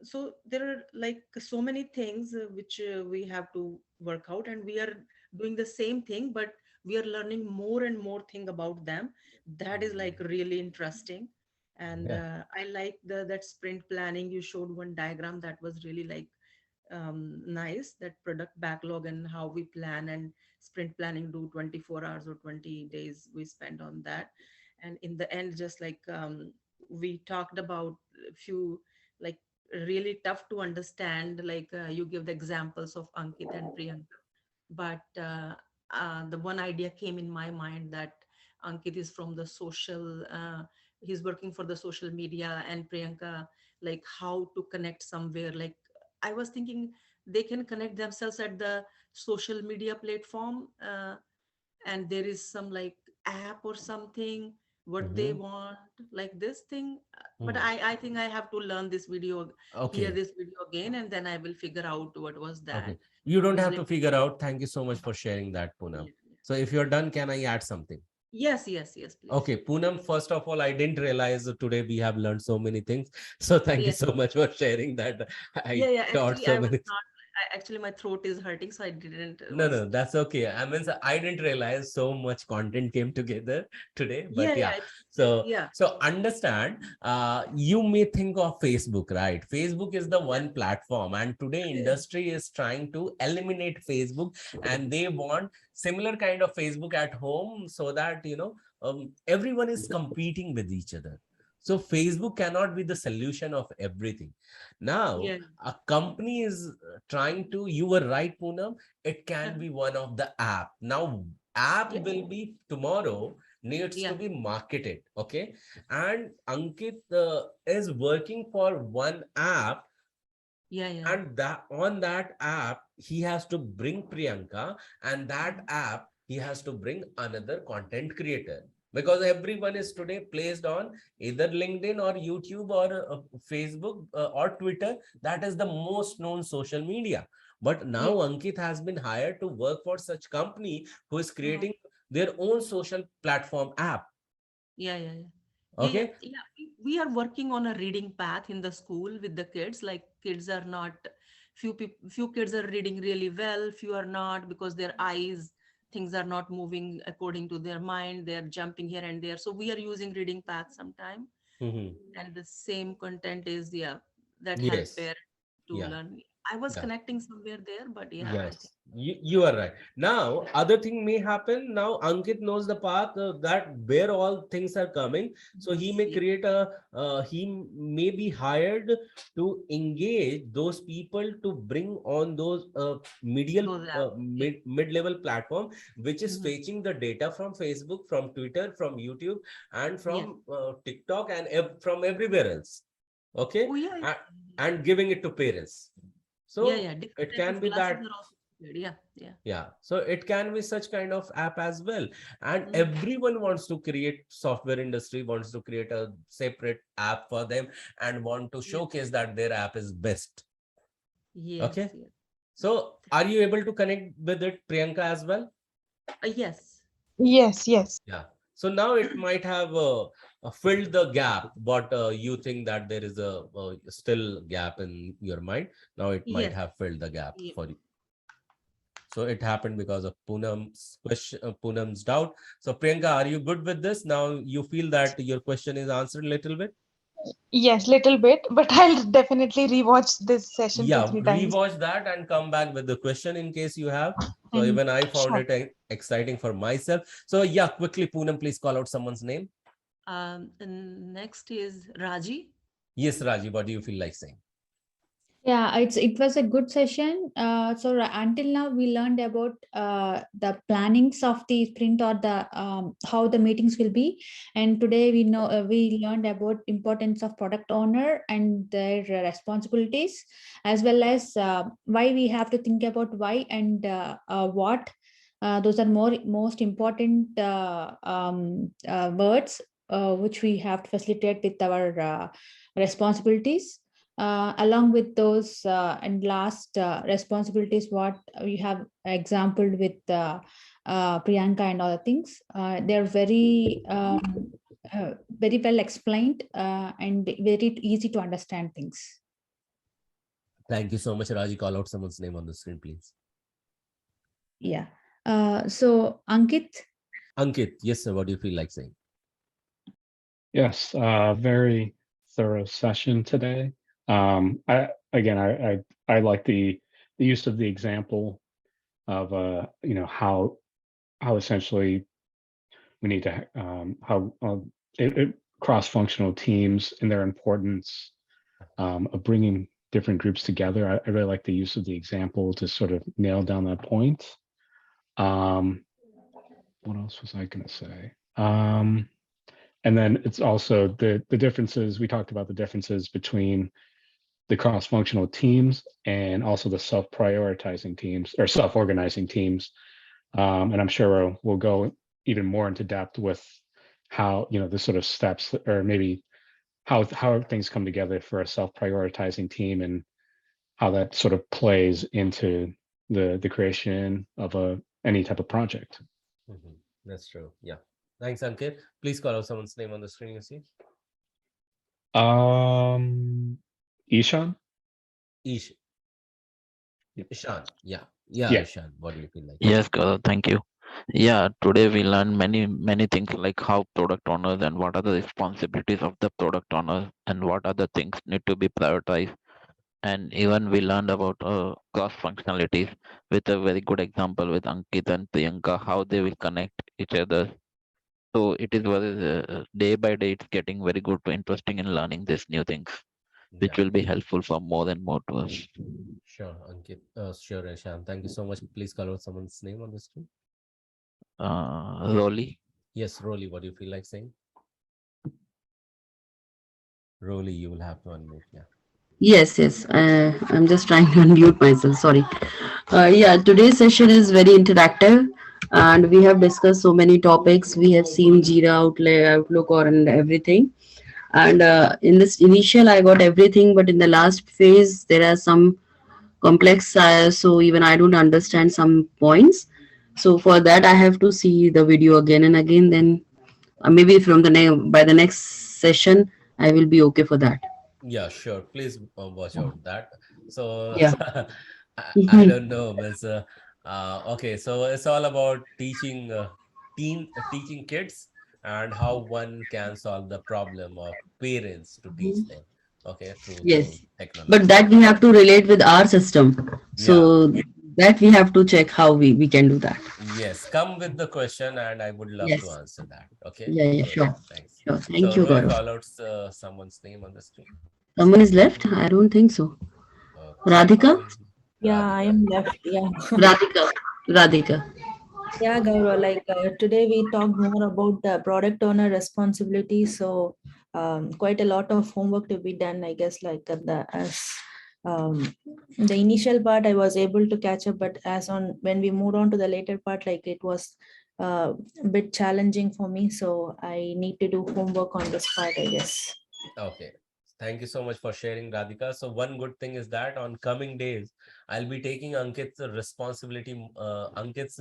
S8: so there are like so many things which we have to work out, and we are doing the same thing, but we are learning more and more thing about them. That is like really interesting. And
S1: Yeah.
S8: I like the that sprint planning. You showed one diagram that was really like nice, that product backlog and how we plan. And sprint planning, do 24 hours or 20 days we spend on that. And in the end, just like we talked about a few like really tough to understand, like you give the examples of Ankit and Priyanka. But the one idea came in my mind, that Ankit is from the social he's working for the social media, and Priyanka, like how to connect somewhere. Like I was thinking they can connect themselves at the social media platform, and there is some like app or something what they
S1: Mhm.
S8: want, like this thing. But
S1: Hmm.
S8: I think I have to learn this video, hear
S1: Okay.
S8: this video again, and then I will figure out what was that.
S1: Okay. You don't
S8: It's
S1: have
S8: like,
S1: to figure out. Thank you so much for sharing that, Poonam.
S8: yeah, yeah.
S1: So if you're done, can I add something?
S8: Yes, yes, yes, please.
S1: Okay, Poonam, first of all, I didn't realize that today we have learned so many things. So thank you
S8: Yeah,
S1: so much for sharing that.
S8: yeah,
S1: I
S8: yeah.
S1: taught
S8: Actually,
S1: so
S8: I was
S1: many.
S8: not. Actually, my throat is hurting, so I didn't
S1: No,
S8: was.
S1: no, that's okay. I mean, I didn't realize so much content came together today, but
S8: Yeah,
S1: yeah.
S8: yeah.
S1: So,
S8: Yeah,
S1: so understand, you may think of Facebook, right? Facebook is the
S8: yeah,
S1: one platform, and today
S8: yeah,
S1: industry is trying to eliminate Facebook, and they want similar kind of Facebook at home so that, everyone is competing with each other. So Facebook cannot be the solution of everything. Now,
S8: yeah,
S1: a company is trying to, you were right, Poonam, it
S8: yeah,
S1: can be one of the app. Now, app
S8: yeah,
S1: will be tomorrow needs to
S8: yeah,
S1: be marketed, okay? And Ankit is working for one app,
S8: yeah, yeah,
S1: and that on that app he has to bring Priyanka, and that app he has to bring another content creator, because everyone is today placed on either LinkedIn or YouTube or Facebook or Twitter. That is the most known social media. But now
S8: yeah,
S1: Ankit has been hired to work for such company who is
S8: uh-huh.
S1: creating their own social platform app.
S8: Yeah, yeah, yeah. Yeah, yeah,
S1: Okay.
S8: yeah. We are working on a reading path in the school with the kids. Like kids are not, few kids are reading really well, few are not, because their eyes, things are not moving according to their mind. They're jumping here and there. So we are using reading path sometime.
S1: Mhm.
S8: And the same content is, yeah, that help
S1: Yes.
S8: parents to
S1: Yeah.
S8: learn. I was
S1: Yeah.
S8: connecting somewhere there, but yeah, I think.
S1: Yes, you are right. Now, other thing may happen. Now, Ankit knows the path that where all things are coming. So he
S8: Yes,
S1: may
S8: yeah,
S1: create he may be hired to engage those people to bring on those
S8: those apps. Yeah.
S1: mid-level platform, which is
S8: Mhm.
S1: fetching the data from Facebook, from Twitter, from YouTube, and
S8: Yeah.
S1: from TikTok, and from everywhere else. Okay,
S8: Oh, yeah, yeah,
S1: and giving it to parents.
S8: yeah,
S1: So
S8: yeah. Different
S1: it
S8: type
S1: can
S8: of
S1: be
S8: classes
S1: that,
S8: are also prepared. Yeah, yeah.
S1: yeah, so it can be such kind of app as well. And
S8: Mhm.
S1: everyone wants to create, software industry wants to create a separate app for them and want to
S8: Yeah.
S1: showcase that their app is best.
S8: Yes.
S1: Okay.
S8: Yes.
S1: So are you able to connect with it, Priyanka, as well?
S8: Yes.
S2: Yes, yes.
S1: Yeah. So now it might have filled the gap. What you think that there is a still gap in your mind. Now it might
S8: Yes.
S1: have filled the gap
S8: Yep.
S1: for you. So it happened because of Poonam's question, Poonam's doubt. So Priyanka, are you good with this? Now you feel that your question is answered a little bit?
S2: Yes, little bit, but I'll definitely rewatch this session two,
S1: Yeah,
S2: three times.
S1: rewatch that and come back with the question in case you have. So
S2: Mhm.
S1: even I found
S2: Sure.
S1: it exciting for myself. So yeah, quickly, Poonam, please call out someone's name.
S8: And next is Raji.
S1: Yes, Raji, what do you feel like saying?
S3: Yeah, it was a good session. Until now, we learned about the plannings of the sprint or the how the meetings will be. And today we know we learned about importance of product owner and their responsibilities, as well as why we have to think about why and what. Those are most important words which we have to facilitate with our responsibilities. Along with those and last responsibilities what we have exampled with Priyanka and other things, they're very well explained and very easy to understand things.
S1: Thank you so much, Raji. Call out someone's name on the screen, please.
S3: Yeah. So Ankit.
S1: Ankit, yes, sir. What do you feel like saying?
S5: Yes, very thorough session today. I like the use of the example of how essentially we need to how cross-functional teams and their importance of bringing different groups together. I really like the use of the example to sort of nail down that point. What else was I going to say? And then it's also the differences. We talked about the differences between the cross-functional teams and also the self-prioritizing teams or self-organizing teams. And I'm sure we'll go even more into depth with how, the sort of steps or maybe how things come together for a self-prioritizing team and how that sort of plays into the creation of any type of project.
S1: That's true. Yeah. Thanks, Ankit. Please call out someone's name on the screen, you see.
S5: Ishan?
S1: Ish.
S5: Yep.
S1: Ishan. Yeah. Yeah,
S5: Yeah.
S1: Ishan. What do you feel like?
S7: Yes, Gaurav, thank you. Yeah, today we learned many things like how product owners and what are the responsibilities of the product owner and what other things need to be prioritized. And even we learned about cross functionalities with a very good example with Ankit and Priyanka, how they will connect each other. So it is very day by day, it's getting very good, interesting in learning these new things, which
S1: Yeah.
S7: will be helpful for more and more to us.
S1: Sure, Ankit. Sure, Ishan. Thank you so much. Please call out someone's name on the screen.
S7: Rolly.
S1: Yes, Rolly. What do you feel like saying? Rolly, you will have to unmute. Yeah.
S4: Yes, yes. I'm just trying to unmute myself. Sorry. Yeah, today's session is very interactive, and we have discussed so many topics. We have seen Jira Outlook, or and everything. And in this initial, I got everything, but in the last phase, there are some complex. So even I don't understand some points. So for that, I have to see the video again and again. Then maybe from the by the next session, I will be okay for that.
S1: Yeah, sure. Please watch out that. So
S4: Yeah.
S1: I don't know, but okay. So it's all about teaching teaching kids and how one can solve the problem of parents to teach them. Okay, through
S4: Yes, but
S1: technology.
S4: that we have to relate with our system.
S1: Yeah.
S4: So that we have to check how we can do that.
S1: Yes. Come with the question, and I would love to
S4: Yes.
S1: answer that. Okay,
S4: Yeah, yeah,
S1: Rolly.
S4: sure.
S1: Thanks.
S4: Sure. Thank
S1: So
S4: you,
S1: Rolly,
S4: Gaurav.
S1: call out someone's name on the screen.
S4: Someone is left? I don't think so.
S1: Check.
S4: Radhika?
S9: Yeah, I
S1: Radhika.
S9: am left. Yeah.
S4: Radhika. Radhika.
S9: Yeah, Gaurav, today we talked more about the product owner responsibility. So quite a lot of homework to be done, I guess, um, the initial part I was able to catch up, but as on when we moved on to the later part, like it was a bit challenging for me. So I need to do homework on this part, I guess.
S1: Okay. Thank you so much for sharing, Radhika. So one good thing is that on coming days, I'll be taking Ankit's responsibility, Ankit's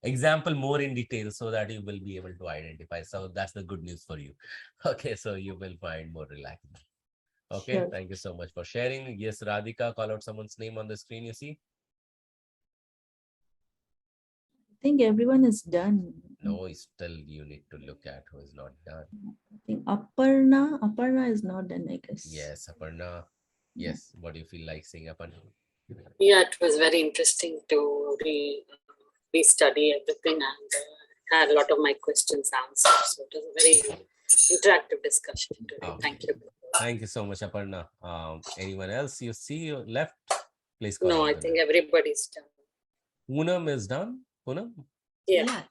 S1: example more in detail so that you will be able to identify. So that's the good news for you. Okay, so you will find more relaxed. Okay,
S9: Sure.
S1: thank you so much for sharing. Yes, Radhika, call out someone's name on the screen, you see?
S9: I think everyone is done.
S1: No, still you need to look at who is not done.
S9: I think Aparna is not done, I guess.
S1: Yes, Aparna. Yes, what do you feel like saying, Aparna?
S6: Yeah, it was very interesting to re-study everything and had a lot of my questions answered. So it was a very interactive discussion today.
S1: Okay.
S6: Thank you.
S1: Thank you so much, Aparna. Anyone else you see left? Please call
S6: No,
S1: out
S6: I
S1: the
S6: think
S1: name.
S6: everybody's done.
S1: Poonam is done. Poonam?
S6: Yeah,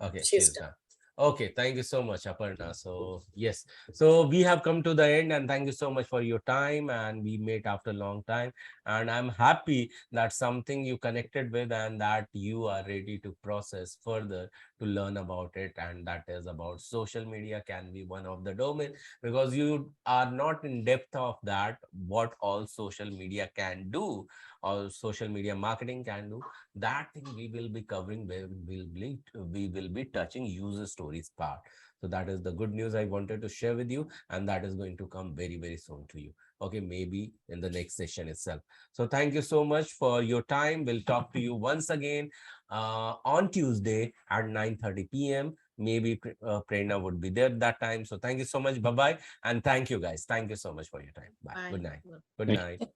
S1: Okay,
S6: she's
S1: she's
S6: done.
S1: done. Okay, thank you so much, Aparna. So yes, so we have come to the end, and thank you so much for your time. And we met after a long time, and I'm happy that something you connected with, and that you are ready to process further to learn about it. And that is about social media can be one of the domain, because you are not in depth of that what all social media can do or social media marketing can do. That thing we will be covering, where we will be touching user stories part. So that is the good news I wanted to share with you, and that is going to come very, very soon to you. Okay, maybe in the next session itself. So thank you so much for your time. We'll talk to you once again on Tuesday at 9:30 p.m. Maybe Prerna would be there that time. So thank you so much. Bye bye, and thank you guys. Thank you so much for your time. Bye.
S8: Bye.
S1: Good night.
S8: Well,
S1: Good
S5: Thank you.
S1: night.